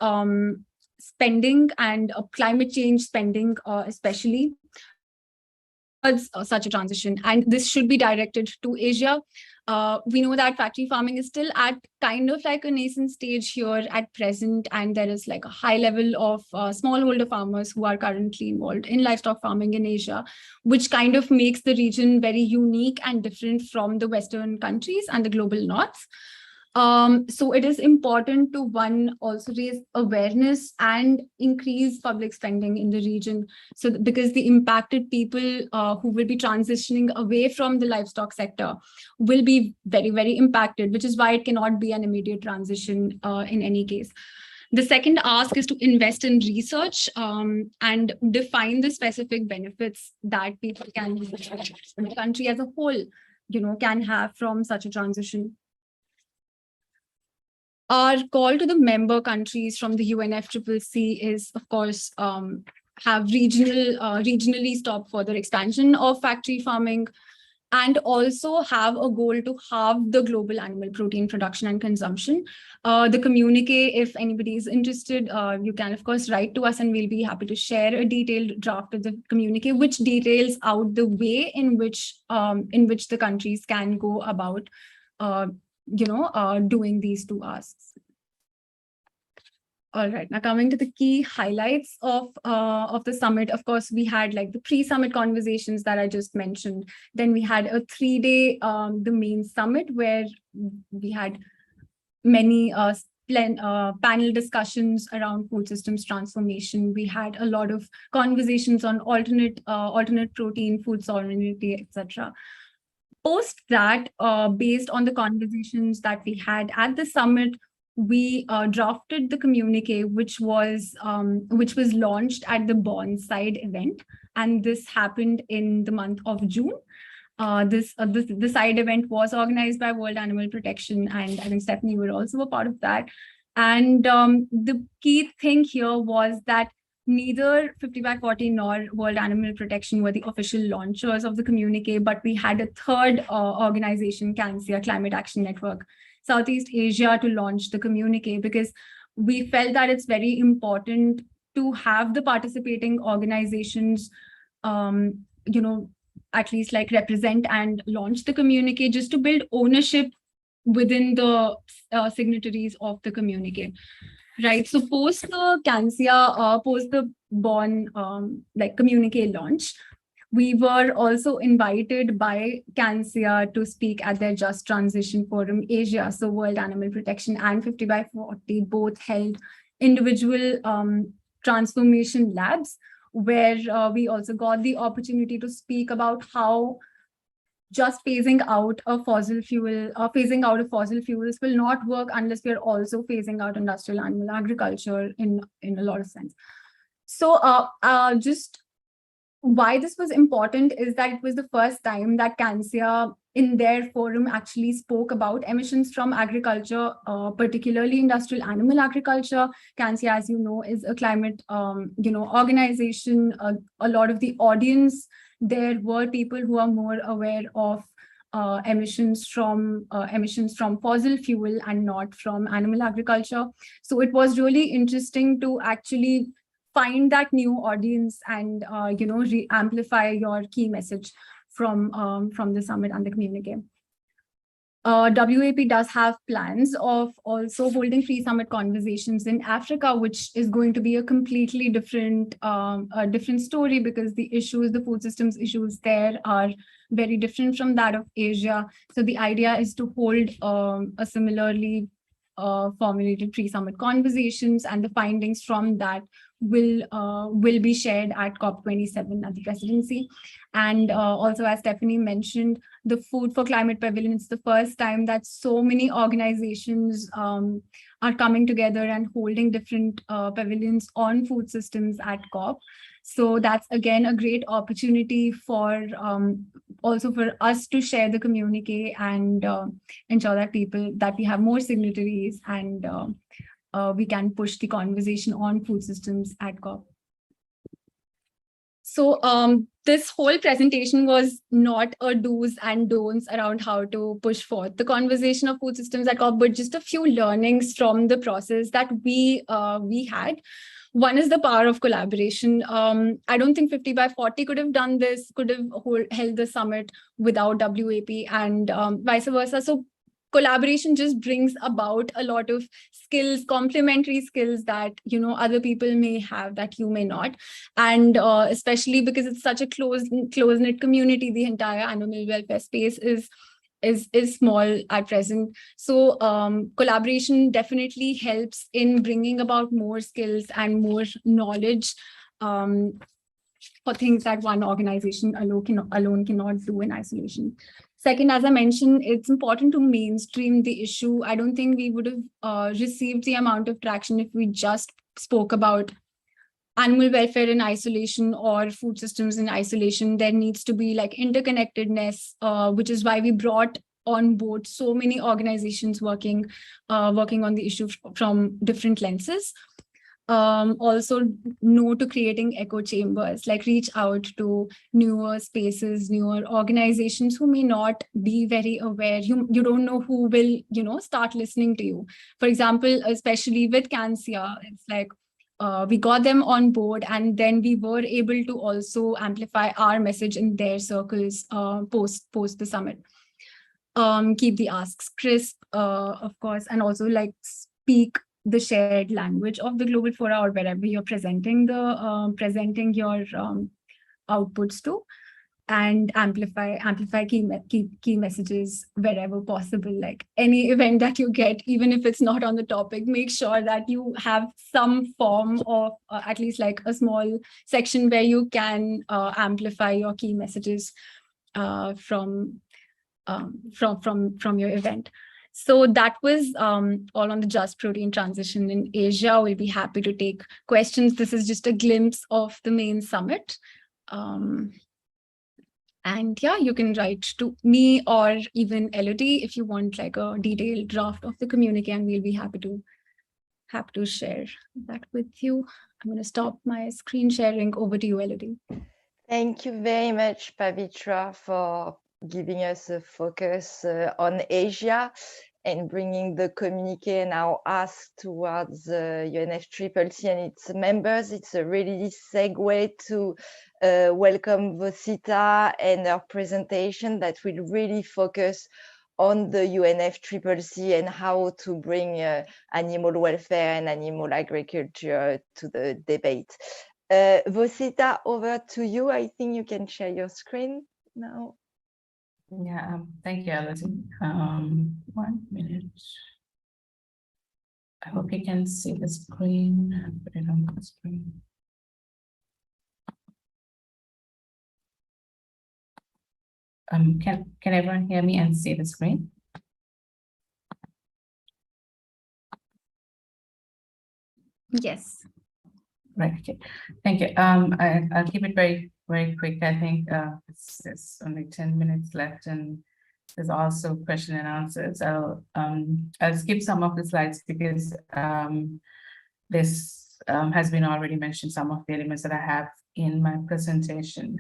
spending and climate change spending, especially such a transition. And this should be directed to Asia. We know that factory farming is still at kind of like a nascent stage here at present, and there is like a high level of smallholder farmers who are currently involved in livestock farming in Asia, which kind of makes the region very unique and different from the Western countries and the global north. So it is important to, one, also raise awareness and increase public spending in the region. So because the impacted people who will be transitioning away from the livestock sector will be very, very impacted, which is why it cannot be an immediate transition in any case. The second ask is to invest in research and define the specific benefits that people can, the country as a whole, can have from such a transition. Our call to the member countries from the UNFCCC is, of course, have regionally stop further expansion of factory farming, and also have a goal to halve the global animal protein production and consumption. The communique, if anybody is interested, you can of course write to us and we'll be happy to share a detailed draft of the communique, which details out the way in which the countries can go about, doing these two asks. All right, now coming to the key highlights of the summit. Of course, we had like the pre-summit conversations that I just mentioned. Then we had a 3-day, the main summit, where we had many panel discussions around food systems transformation. We had a lot of conversations on alternate protein, food sovereignty, etc. Post that, based on the conversations that we had at the summit, we drafted the communique, which was launched at the Bonside event, and this happened in the month of June. The side event was organized by World Animal Protection, and I think Stephanie, you were also a part of that. And the key thing here was that neither 50x40 nor World Animal Protection were the official launchers of the communique, but we had a third organization, CANSIA, Climate Action Network, Southeast Asia, to launch the communique, because we felt that it's very important to have the participating organizations, at least like represent and launch the communique, just to build ownership within the signatories of the communique. Right. So post the CANSIA, post the Bonn communique launch, we were also invited by CANSIA to speak at their Just Transition Forum Asia. So World Animal Protection and 50x40 both held individual transformation labs, where we also got the opportunity to speak about how just phasing out of fossil fuels will not work unless we are also phasing out industrial animal agriculture in a lot of sense. So just why this was important is that it was the first time that CANSIA in their forum actually spoke about emissions from agriculture, particularly industrial animal agriculture. CANSIA, as you know, is a climate organization. A lot of the audience there were people who are more aware of emissions from fossil fuel and not from animal agriculture. So it was really interesting to actually find that new audience and amplify your key message from the summit and the communique. WAP does have plans of also holding pre-summit conversations in Africa, which is going to be a completely different story, because the food systems issues there are very different from that of Asia. So the idea is to hold a similarly formulated pre-summit conversations, and the findings from that will be shared at COP27 at the presidency. And also, as Stephanie mentioned, the Food for Climate Pavilion, it's the first time that so many organizations are coming together and holding different pavilions on food systems at COP. So that's again a great opportunity for also for us to share the communique and ensure that we have more signatories and we can push the conversation on food systems at COP. So this whole presentation was not a do's and don'ts around how to push forth the conversation of food systems at COP, but just a few learnings from the process that we had. One is the power of collaboration. I don't think 50x40 could have done this, could have held the summit without WAP, and vice versa. So collaboration just brings about a lot of skills, complementary skills that other people may have that you may not, and especially because it's such a close-knit community, the entire animal welfare space is small at present. So collaboration definitely helps in bringing about more skills and more knowledge for things that one organization alone cannot do in isolation. Second, as I mentioned, it's important to mainstream the issue. I don't think we would have received the amount of traction if we just spoke about animal welfare in isolation or food systems in isolation. There needs to be like interconnectedness, which is why we brought on board so many organizations working on the issue from different lenses. Also no to creating echo chambers, like reach out to newer spaces, newer organizations who may not be very aware. You don't know who will, start listening to you. For example, especially with Cancia, it's like we got them on board, and then we were able to also amplify our message in their circles post the summit. Keep the asks crisp, of course, and also like speak the shared language of the global fora or wherever you're presenting your outputs to, and amplify key messages wherever possible. Like any event that you get, even if it's not on the topic, make sure that you have some form of at least like a small section where you can amplify your key messages from your event. So that was all on the Just Protein transition in Asia. We'll be happy to take questions. This is just a glimpse of the main summit. And yeah, you can write to me or even Elodie if you want like a detailed draft of the communique, and we'll be happy to share that with you. I'm going to stop my screen sharing. Over to you, Elodie. Thank you very much, Pavitra, for giving us a focus on Asia and bringing the communique and our ask towards UNFCCC and its members. It's a really segue to welcome Vosita and her presentation that will really focus on the UNFCCC and how to bring animal welfare and animal agriculture to the debate. Vosita, over to you. I think you can share your screen now. Yeah, thank you, Alison. 1 minute. I hope you can see the screen. Put it on the screen. Can everyone hear me and see the screen? Yes. Right. Okay. Thank you. I'll keep it very quick. I think it's only 10 minutes left, and there's also question and answers. I'll skip some of the slides because this has been already mentioned, some of the elements that I have in my presentation.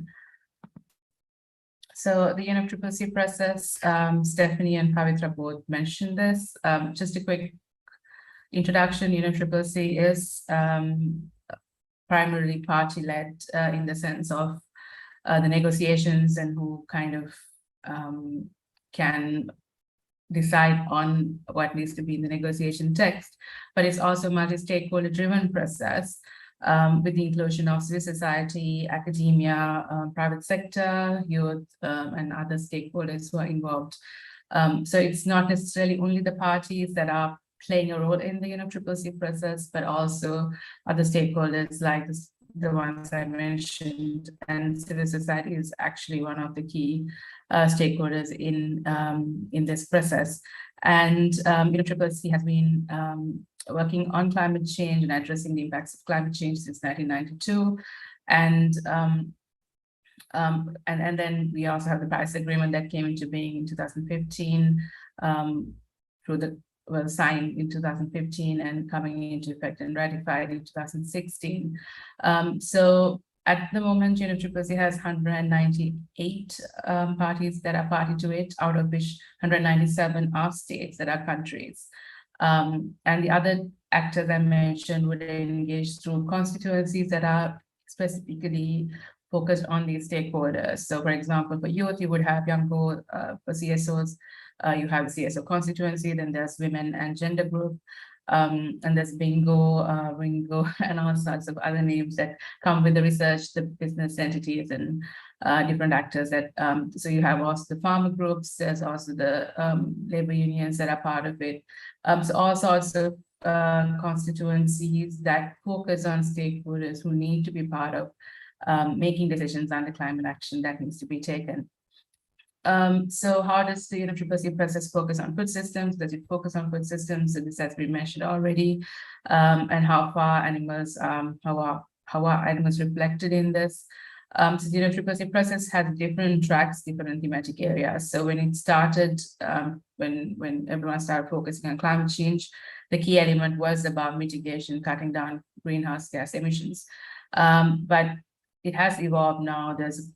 So the UNFCCC process, Stephanie and Pavitra both mentioned this. Just a quick introduction. UNFCCC is primarily party-led in the sense of the negotiations and who kind of can decide on what needs to be in the negotiation text, but it's also a multi-stakeholder driven process with the inclusion of civil society, academia, private sector, youth, and other stakeholders who are involved. So it's not necessarily only the parties that are playing a role in the UNFCCC process, but also other stakeholders like the ones I mentioned, and civil society is actually one of the key stakeholders in this process. And UNFCCC has been working on climate change and addressing the impacts of climate change since 1992, and then we also have the Paris Agreement that came into being in 2015 was signed in 2015 and coming into effect and ratified in 2016. So at the moment, UNFCCC has 198 parties that are party to it, out of which 197 are states that are countries. And the other actors I mentioned would engage through constituencies that are specifically focused on these stakeholders. So for example, for youth, you would have Youngco. For CSOs, you have CSO constituency, then there's women and gender group, and there's bingo, ringo, and all sorts of other names that come with the research, the business entities, and different actors that, so you have also the farmer groups, there's also the labor unions that are part of it. So all sorts of constituencies that focus on stakeholders who need to be part of making decisions on the climate action that needs to be taken. So how does the UNFCCC process focus on food systems? Does it focus on food systems? So this has been mentioned already. And how far animals, how are animals reflected in this? So the UNFCCC process has different tracks, different thematic areas. So when it started, when everyone started focusing on climate change, the key element was about mitigation, cutting down greenhouse gas emissions. But it has evolved now. There's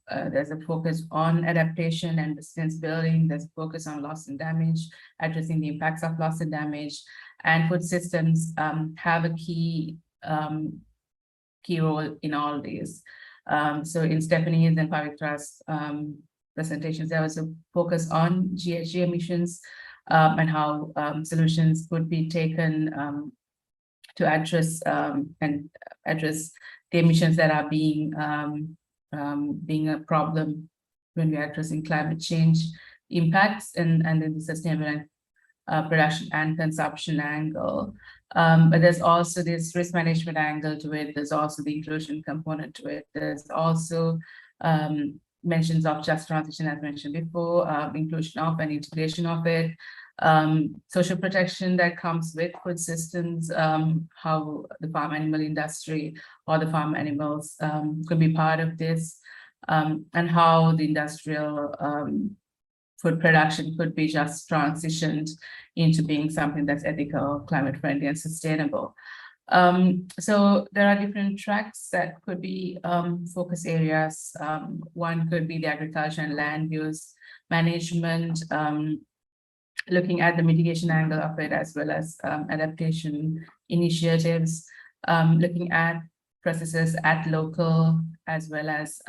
a focus on adaptation and resilience building. There's a focus on loss and damage, addressing the impacts of loss and damage. And food systems have a key role in all these. So in Stephanie's and Pavitra's presentations, there was a focus on GHG emissions and how solutions could be taken to address the emissions that are being a problem when we're addressing climate change impacts, and then the sustainable production and consumption angle. But there's also this risk management angle to it. There's also the inclusion component to it. There's also mentions of just transition, as mentioned before, inclusion of and integration of it, social protection that comes with food systems, how the farm animal industry or the farm animals could be part of this, and how the industrial food production could be just transitioned into being something that's ethical, climate friendly, and sustainable. So there are different tracks that could be focus areas. One could be the agriculture and land use management, looking at the mitigation angle of it, as well as adaptation initiatives, looking at processes at local as well as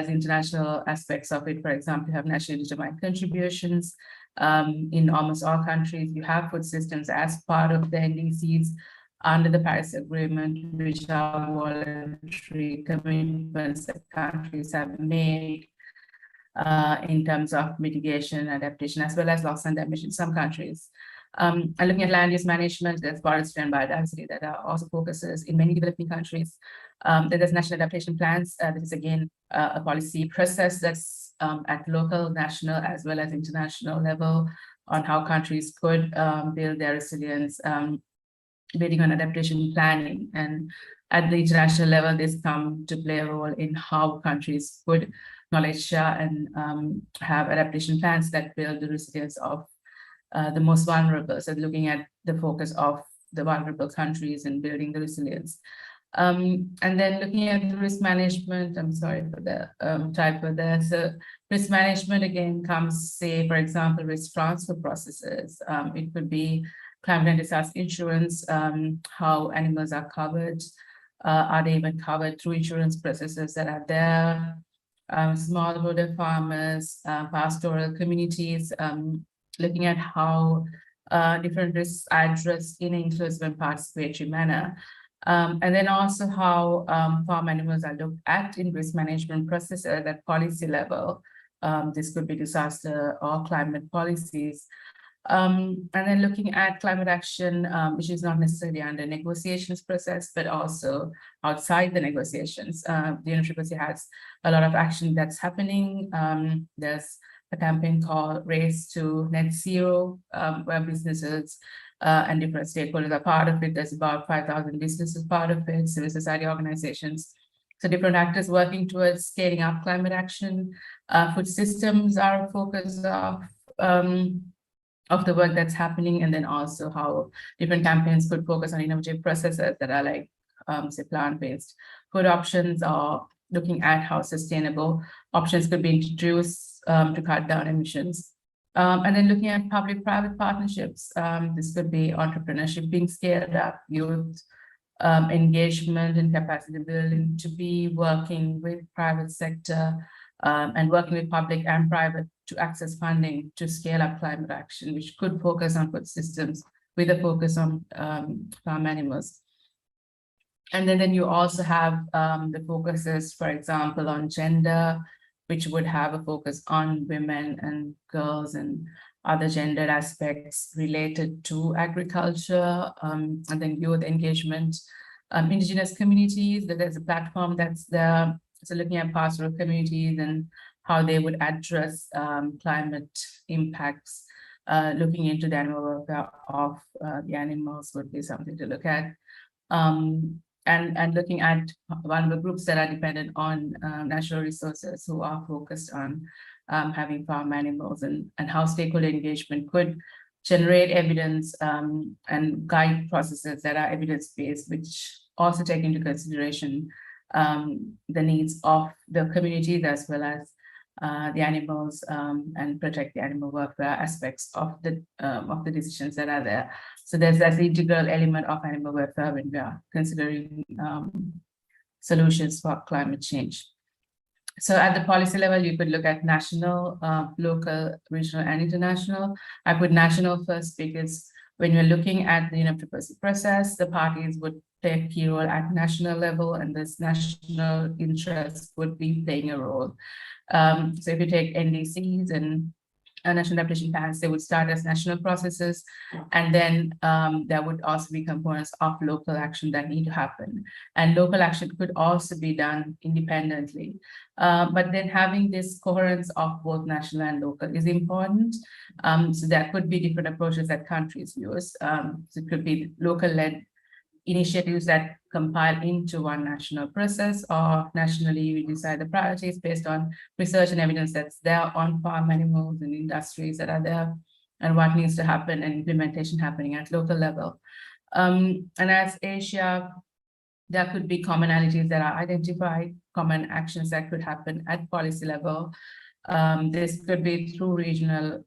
international aspects of it. For example, you have nationally determined contributions. In almost all countries, you have food systems as part of the NDCs under the Paris Agreement, which are voluntary commitments that countries have made in terms of mitigation, adaptation, as well as loss and damage in some countries. And looking at land use management, there's forestry and biodiversity that are also focuses in many developing countries. There's national adaptation plans. This is again a policy process that's at local, national, as well as international level on how countries could build their resilience, building on adaptation planning. And at the international level, this come to play a role in how countries could knowledge share and have adaptation plans that build the resilience of the most vulnerable. So looking at the focus of the vulnerable countries and building the resilience. And then looking at the risk management, I'm sorry for the typo there. So risk management again comes, say, for example, risk transfer processes. It could be climate and disaster insurance, how animals are covered. Are they even covered through insurance processes that are there? Smallholder farmers, pastoral communities, looking at how different risks are addressed in an inclusive and participatory manner. And then also how farm animals are looked at in risk management processes at policy level. This could be disaster or climate policies. And then looking at climate action, which is not necessarily under negotiations process, but also outside the negotiations. The UNFCCC has a lot of action that's happening. There's a campaign called Race to Net Zero, where businesses and different stakeholders are part of it. There's about 5,000 businesses part of it, civil society organizations. So different actors working towards scaling up climate action. Food systems are a focus of the work that's happening, and then also how different campaigns could focus on innovative processes that are like, say, plant-based food options, or looking at how sustainable options could be introduced to cut down emissions. And then looking at public-private partnerships. This could be entrepreneurship being scaled up, youth engagement and capacity building, to be working with private sector and working with public and private to access funding to scale up climate action, which could focus on food systems with a focus on farm animals. And then you also have the focuses, for example, on gender, which would have a focus on women and girls and other gender aspects related to agriculture, and then youth engagement, indigenous communities. That there's a platform that's there. So looking at pastoral communities and how they would address climate impacts, looking into the animal welfare of the animals would be something to look at. And looking at vulnerable groups that are dependent on natural resources, who are focused on having farm animals, and how stakeholder engagement could generate evidence and guide processes that are evidence-based, which also take into consideration the needs of the communities as well as the animals and protect the animal welfare aspects of the decisions that are there. So there's that integral element of animal welfare when we are considering solutions for climate change. So at the policy level, you could look at national, local, regional, and international. I put national first because when you're looking at the UNFCCC process, the parties would play a key role at national level, and this national interest would be playing a role. So if you take NDCs and national adaptation plans, they would start as national processes, and then there would also be components of local action that need to happen. And local action could also be done independently. But then having this coherence of both national and local is important. So there could be different approaches that countries use. So it could be local-led initiatives that compile into one national process, or nationally we decide the priorities based on research and evidence that's there on farm animals and industries that are there, and what needs to happen, and implementation happening at local level. And as Asia, there could be commonalities that are identified, common actions that could happen at policy level. This could be through regional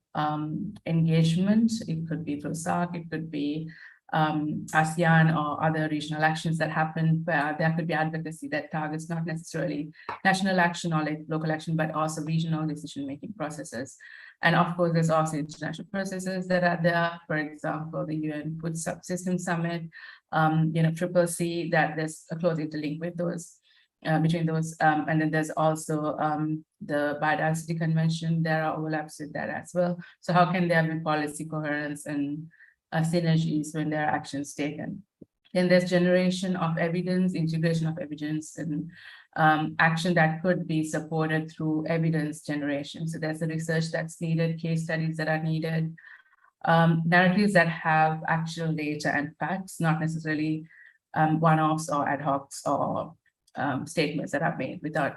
engagement, it could be through SAARC, it could be ASEAN or other regional actions that happen, where there could be advocacy that targets not necessarily national action or like local action, but also regional decision-making processes. And of course, there's also international processes that are there. For example, the UN Food Subsystem Summit, CCC, that there's a close interlink with those, between those. And then there's also the Biodiversity Convention. There are overlaps with that as well. So how can there be policy coherence and synergies when there are actions taken? Then there's generation of evidence, integration of evidence, and action that could be supported through evidence generation. So there's the research that's needed, case studies that are needed, narratives that have actual data and facts, not necessarily one-offs or ad hocs or statements that are made without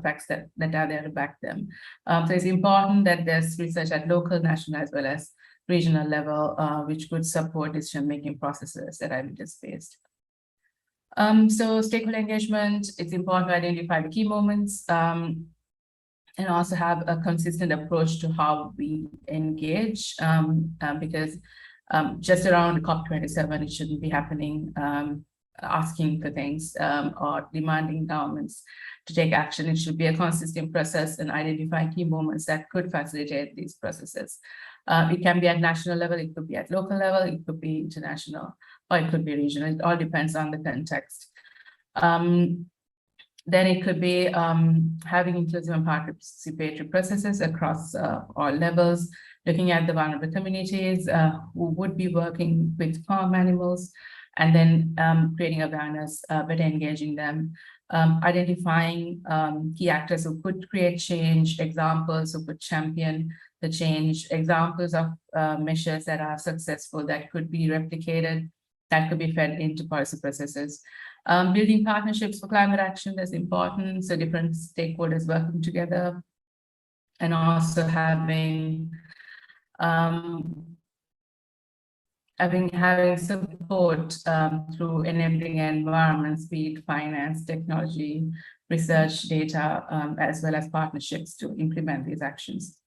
facts that are there to back them. So it's important that there's research at local, national, as well as regional level, which could support decision-making processes that are evidence-based. So stakeholder engagement, it's important to identify the key moments and also have a consistent approach to how we engage, because just around COP27, it shouldn't be happening asking for things or demanding governments to take action. It should be a consistent process and identify key moments that could facilitate these processes. It can be at national level, it could be at local level, it could be international, or it could be regional. It all depends on the context. Then it could be having inclusive and participatory processes across all levels, looking at the vulnerable communities who would be working with farm animals, and then creating awareness, better engaging them, identifying key actors who could create change, examples who could champion the change, examples of measures that are successful that could be replicated, that could be fed into policy processes. Building partnerships for climate action is important, so different stakeholders working together, and also having support through enabling environments, be it finance, technology, research, data, as well as partnerships to implement these actions.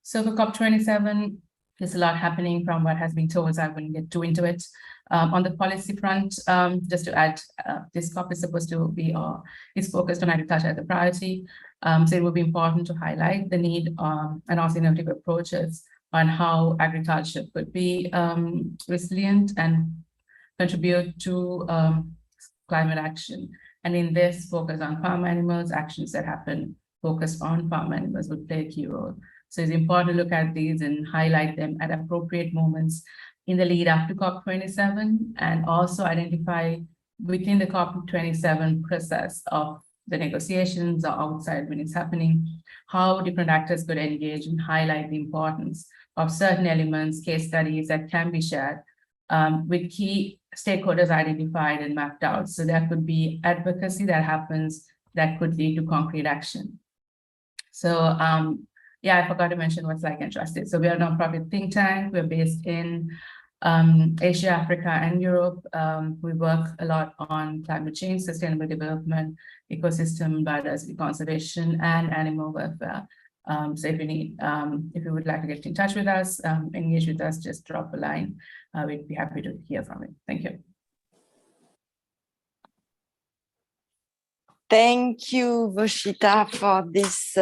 So for COP27, there's a lot happening from what has been told, so I wouldn't get too into it. On the policy front, just to add, this COP is supposed to be, is focused on agriculture as a priority. So it will be important to highlight the need and also innovative approaches on how agriculture could be resilient and contribute to climate action. And in this, focus on farm animals, actions that happen focused on farm animals would play a key role. So it's important to look at these and highlight them at appropriate moments in the lead up to COP27, and also identify within the COP27 process of the negotiations or outside when it's happening, how different actors could engage and highlight the importance of certain elements, case studies that can be shared with key stakeholders identified and mapped out. So there could be advocacy that happens that could lead to concrete action. So yeah, I forgot to mention what SLYCAN Trust is. So we are a nonprofit think tank. We're based in Asia, Africa, and Europe. We work a lot on climate change, sustainable development, ecosystem, biodiversity conservation, and animal welfare. So if you would like to get in touch with us, engage with us, just drop a line. We'd be happy to hear from you. Thank you. Thank you, Voshita, for this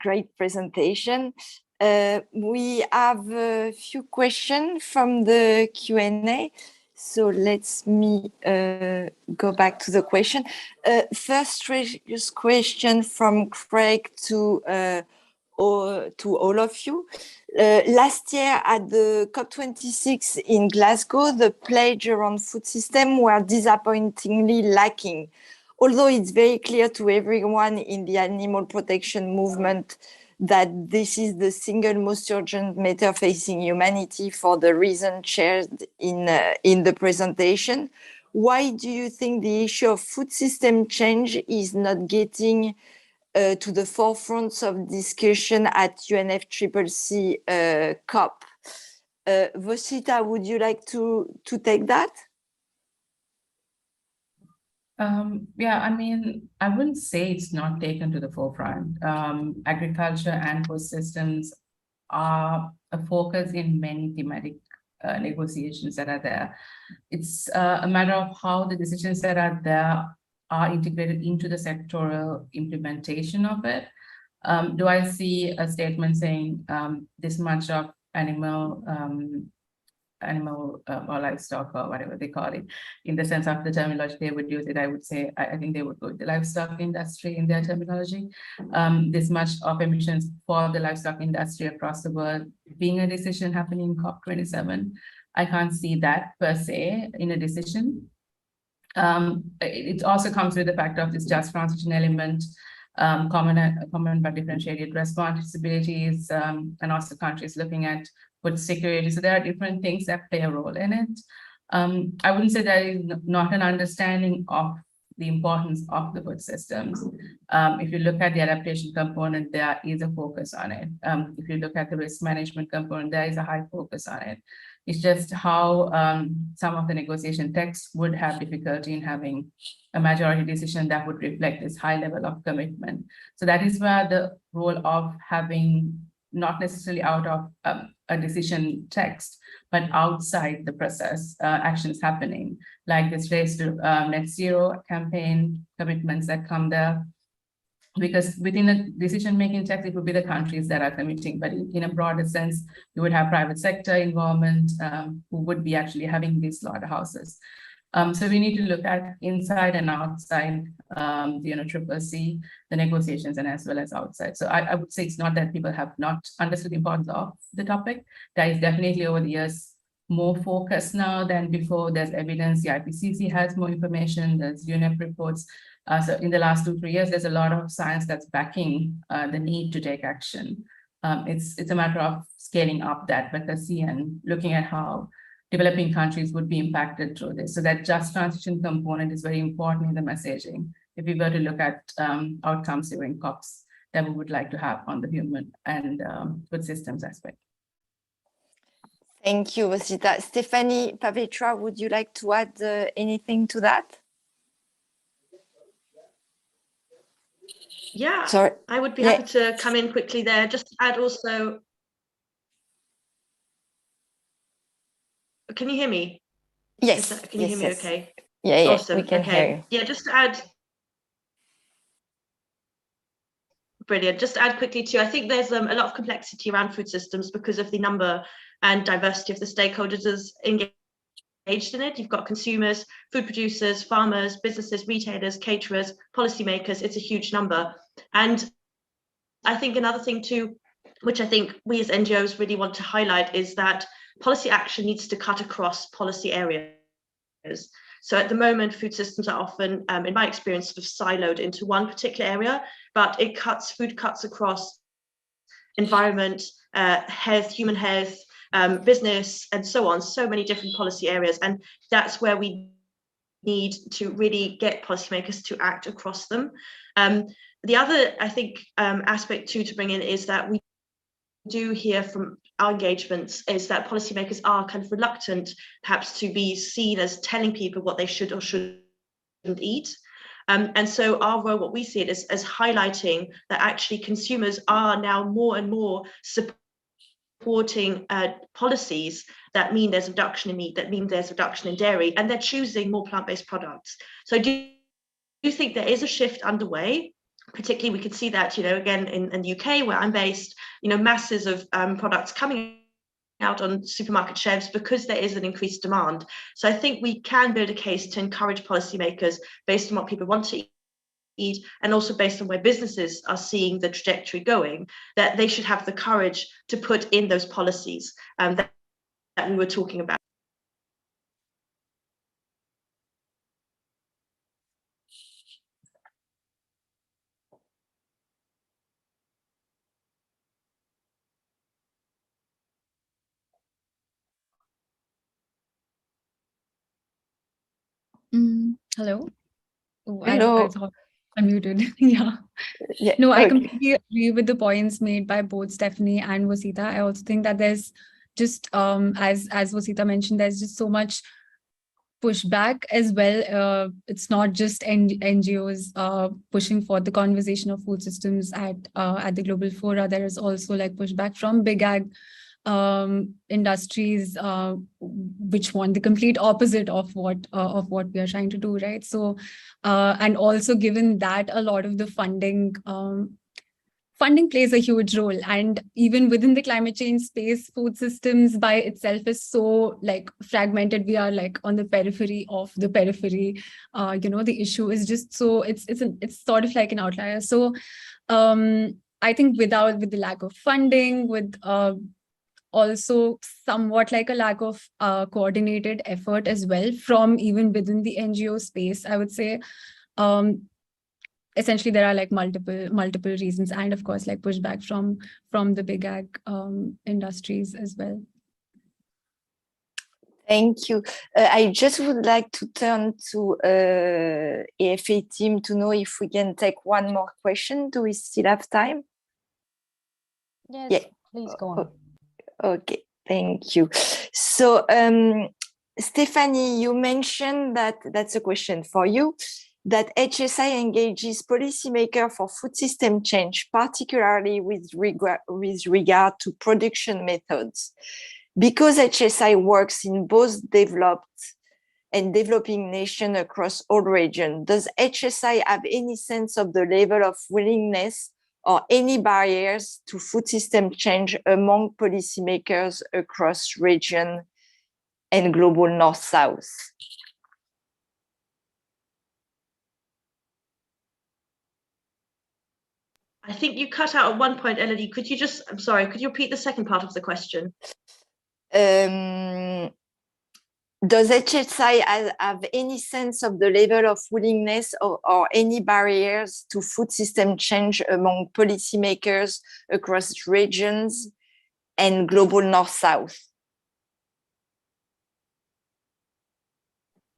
great presentation. We have a few questions from the Q&A. So let me go back to the question. First question from Craig to all of you. Last year at the COP26 in Glasgow, the pledge around food system were disappointingly lacking. Although it's very clear to everyone in the animal protection movement that this is the single most urgent matter facing humanity for the reason shared in the presentation, why do you think the issue of food system change is not getting to the forefront of discussion at UNFCCC COP? Voshita, would you like to take that? Yeah, I mean, I wouldn't say it's not taken to the forefront. Agriculture and food systems are a focus in many thematic negotiations that are there. It's a matter of how the decisions that are there are integrated into the sectoral implementation of it. Do I see a statement saying this much of animal or livestock or whatever they call it, in the sense of the terminology they would use it, I would say, I think they would go with the livestock industry in their terminology. This much of emissions for the livestock industry across the world being a decision happening in COP27. I can't see that per se in a decision. It also comes with the fact of this just transition element, common but differentiated responsibilities, and also countries looking at food security. So there are different things that play a role in it. I wouldn't say there is not an understanding of the importance of the food systems. If you look at the adaptation component, there is a focus on it. If you look at the risk management component, there is a high focus on it. It's just how some of the negotiation texts would have difficulty in having a majority decision that would reflect this high level of commitment. So that is where the role of having not necessarily out of a decision text, but outside the process, actions happening, like this race to net zero campaign commitments that come there. Because within a decision-making text, it would be the countries that are committing, but in a broader sense, you would have private sector involvement who would be actually having these slaughterhouses. So we need to look at inside and outside the UNFCCC, the negotiations, and as well as outside. So I would say it's not that people have not understood the importance of the topic. There is definitely over the years more focus now than before. There's evidence, the IPCC has more information, there's UNEP reports. So in the last 2-3 years, there's a lot of science that's backing the need to take action. It's a matter of scaling up that advocacy and looking at how developing countries would be impacted through this. So that just transition component is very important in the messaging. If we were to look at outcomes during COPs that we would like to have on the human and food systems aspect. Thank you, Voshita. Stephanie Pavetra, would you like to add anything to that? Yeah, sorry. I would be happy to come in quickly there. Just to add also, can you hear me? Yes. Can you hear me okay? Yeah, awesome. We can hear you. Yeah, just to add. Brilliant. Just to add quickly too, I think there's a lot of complexity around food systems because of the number and diversity of the stakeholders engaged in it. You've got consumers, food producers, farmers, businesses, retailers, caterers, policymakers. It's a huge number. And I think another thing too, which I think we as NGOs really want to highlight, is that policy action needs to cut across policy areas. So at the moment, food systems are often, in my experience, sort of siloed into one particular area, but food cuts across environment, health, human health, business, and so on, so many different policy areas. And that's where we need to really get policymakers to act across them. The other, I think, aspect too to bring in is that we do hear from our engagements is that policymakers are kind of reluctant, perhaps, to be seen as telling people what they should or shouldn't eat. And so our role, what we see it as highlighting that actually consumers are now more and more supporting policies that mean there's a reduction in meat, that mean there's a reduction in dairy, and they're choosing more plant-based products. So do you think there is a shift underway? Particularly, we could see that, again, in the UK, where I'm based, masses of products coming out on supermarket shelves because there is an increased demand. So I think we can build a case to encourage policymakers based on what people want to eat, and also based on where businesses are seeing the trajectory going, that they should have the courage to put in those policies that we were talking about. Hello. Oh, Hello. I thought I muted. Yeah. No, I completely agree with the points made by both Stephanie and Wasita. I also think that there's just, as Wasita mentioned, there's just so much pushback as well. It's not just NGOs pushing for the conversation of food systems at the global fora. There is also like pushback from big ag industries, which want the complete opposite of what we are trying to do, right? So, and also given that a lot of the funding plays a huge role, and even within the climate change space, food systems by itself is so like fragmented. We are like on the periphery of the periphery. The issue is just so it's sort of like an outlier. So, I think with the lack of funding, with also somewhat like a lack of coordinated effort as well from even within the NGO space, I would say. Essentially, there are like multiple reasons, and of course, like pushback from the big ag industries as well. Thank you. I just would like to turn to AFA team to know if we can take one more question. Do we still have time? Yes, yeah. Please go on. Okay, thank you. So, Stephanie, you mentioned that's a question for you, that HSI engages policymakers for food system change, particularly with regard to production methods. Because HSI works in both developed and developing nations across all regions, does HSI have any sense of the level of willingness or any barriers to food system change among policymakers across region and global north-south? I think you cut out at one point, Elodie. Could you repeat the second part of the question? Does HSI have any sense of the level of willingness or any barriers to food system change among policymakers across regions and global north-south?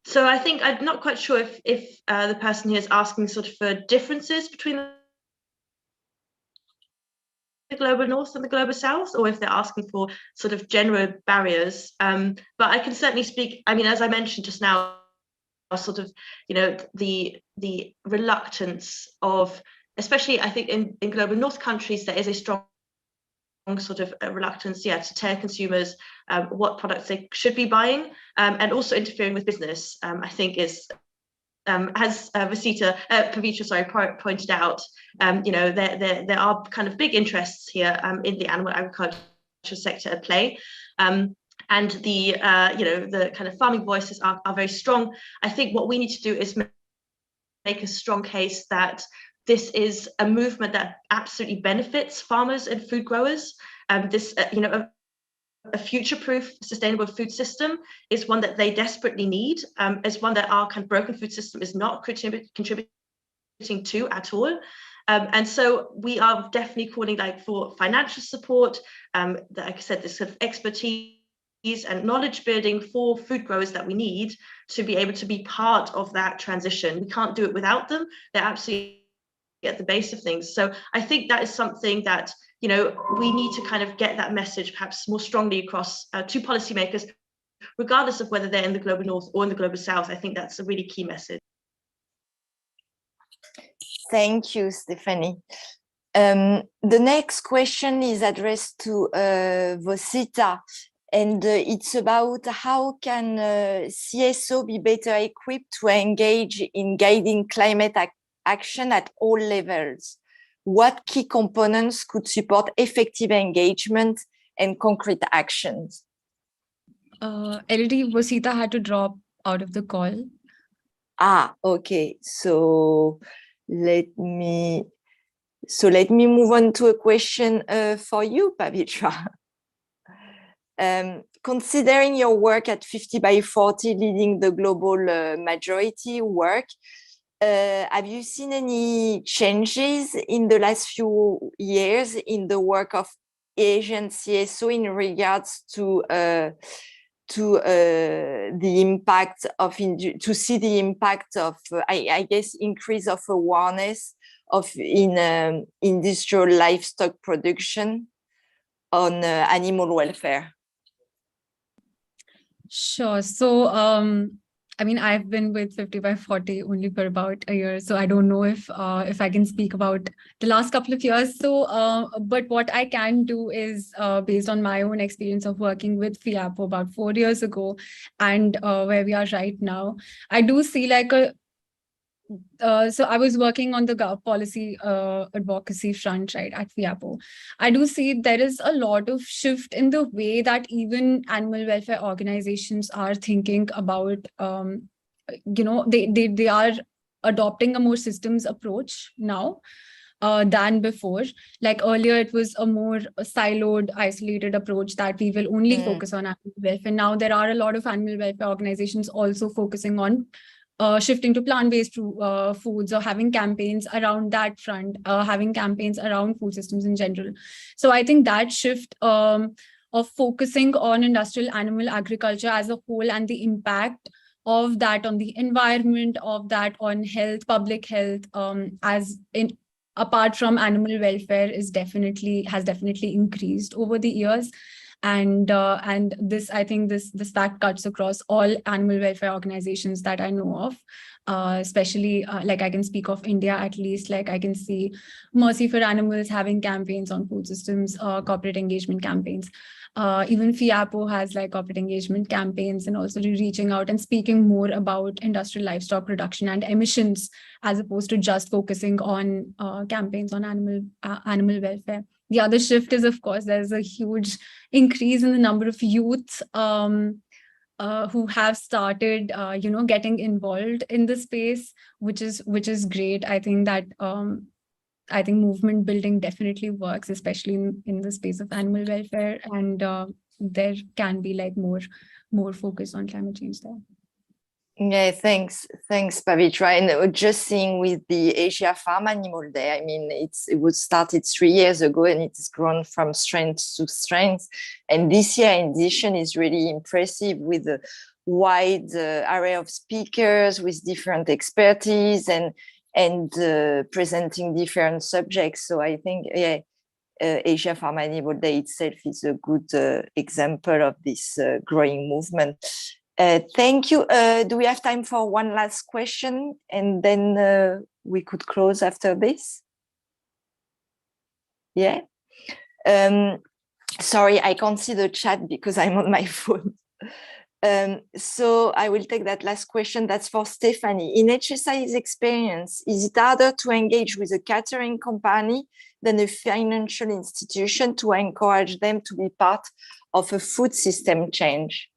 So I think I'm not quite sure if the person here is asking sort of for differences between the global north and the global south, or if they're asking for sort of general barriers. But I can certainly speak, I mean, as I mentioned just now, sort of, the reluctance of, especially I think in global north countries, there is a strong sort of reluctance, to tell consumers what products they should be buying, and also interfering with business, I think is, as Pavitra pointed out, there are kind of big interests here in the animal agriculture sector at play, and the the kind of farming voices are very strong. I think what we need to do is make a strong case that this is a movement that absolutely benefits farmers and food growers. This, a future-proof, sustainable food system is one that they desperately need, is one that our kind of broken food system is not contributing to at all. And so we are definitely calling for financial support, like I said, this sort of expertise and knowledge building for food growers that we need to be able to be part of that transition. We can't do it without them. They're absolutely at the base of things. So I think that is something that, you know, we need to kind of get that message perhaps more strongly across to policymakers, regardless of whether they're in the global north or in the global south. I think that's a really key message. Thank you, Stephanie. The next question is addressed to Vosita, and it's about how can CSO be better equipped to engage in guiding climate action at all levels? What key components could support effective engagement and concrete actions? LD, Vosita had to drop out of the call. Ah, okay. So let me move on to a question for you, Pavitra. Considering your work at 50 by 40, leading the global majority work, have you seen any changes in the last few years in the work of Asian CSO in regards to the impact of I guess increase of awareness of in industrial livestock production on animal welfare? Sure. So, I mean, I've been with 50 by 40 only for about a year, so I don't know if I can speak about the last couple of years. So, but what I can do is based on my own experience of working with FIAPO about 4 years ago, and where we are right now, I do see like a so I was working on the policy advocacy front, right, at FIAPO. I do see there is a lot of shift in the way that even animal welfare organizations are thinking about, you know, they are adopting a more systems approach now than before. Like earlier, it was a more siloed, isolated approach that we will only focus on animal welfare. Now there are a lot of animal welfare organizations also focusing on shifting to plant-based foods, or having campaigns around that front, having campaigns around food systems in general. So I think that shift of focusing on industrial animal agriculture as a whole and the impact of that on the environment, of that on health, public health, apart from animal welfare has definitely increased over the years. And this, I think this fact cuts across all animal welfare organizations that I know of, especially like I can speak of India at least. Like I can see Mercy for Animals having campaigns on food systems, corporate engagement campaigns. Even FIAPO has like corporate engagement campaigns, and also reaching out and speaking more about industrial livestock production and emissions, as opposed to just focusing on campaigns on animal welfare. The other shift is, of course, there's a huge increase in the number of youth who have started, you know, getting involved in the space, which is great. I think that I think movement building definitely works, especially in the space of animal welfare, and there can be like more focus on climate change there. Yeah, thanks, Pavitra. And just seeing with the Asia Farm Animal Day, I mean, it was started 3 years ago, and it's grown from strength to strength. And this year, in addition, is really impressive with a wide array of speakers with different expertise and presenting different subjects. So I think, yeah, Asia Farm Animal Day itself is a good example of this growing movement. Thank you. Do we have time for one last question, and then we could close after this? Yeah. Sorry, I can't see the chat because I'm on my phone. So I will take that last question. That's for Stephanie. In HSI's experience, is it harder to engage with a catering company than a financial institution to encourage them to be part of a food system change?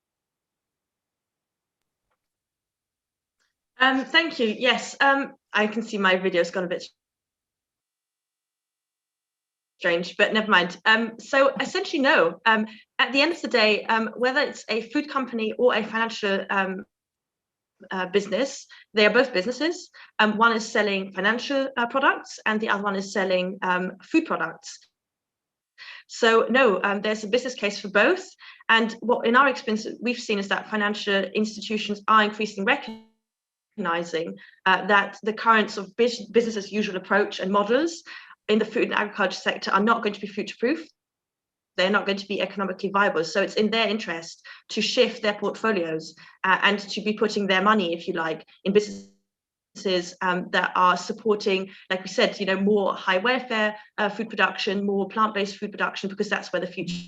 Thank you. Yes, I can see my video's gone a bit strange, but never mind. So essentially, no. At the end of the day, whether it's a food company or a financial business, they are both businesses. One is selling financial products, and the other one is selling food products. So no, there's a business case for both. And what in our experience we've seen is that financial institutions are increasingly recognizing recognizing that the current sort of business as usual approach and models in the food and agriculture sector are not going to be future-proof. They're not going to be economically viable. So it's in their interest to shift their portfolios and to be putting their money, if you like, in businesses that are supporting, like we said, more high welfare food production, more plant-based food production, because that's where the future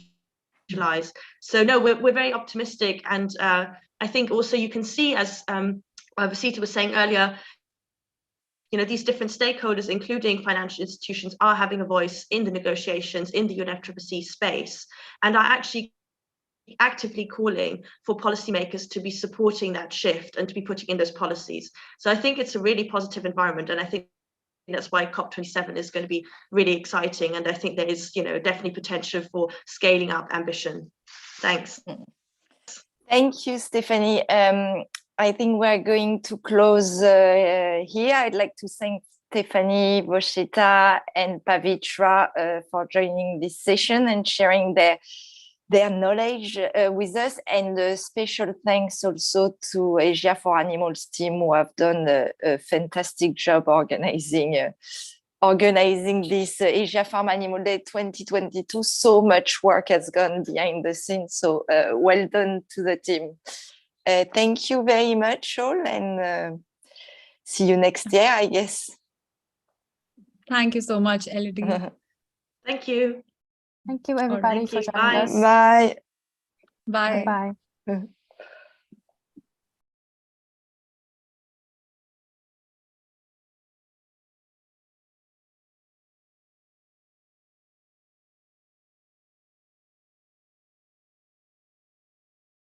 lies. So no, we're very optimistic, and I think also you can see, as Vasita was saying earlier, these different stakeholders, including financial institutions, are having a voice in the negotiations in the UNFCCC space, and are actually actively calling for policymakers to be supporting that shift and to be putting in those policies. So I think it's a really positive environment, and I think that's why COP27 is going to be really exciting, and I think there is definitely potential for scaling up ambition. Thanks. Thank you, Stephanie. I think we're going to close here. I'd like to thank Stephanie, Voshita, and Pavitra for joining this session and sharing their knowledge with us, and a special thanks also to Asia for Animals team, who have done a fantastic job organizing this Asia Farm Animal Day 2022. So much work has gone behind the scenes, so well done to the team. Thank you very much all, and see you next year, I guess. Thank you so much, Elodie. Thank you. Thank you, everybody, Thank for you. joining Bye. us. Bye. Bye. Bye.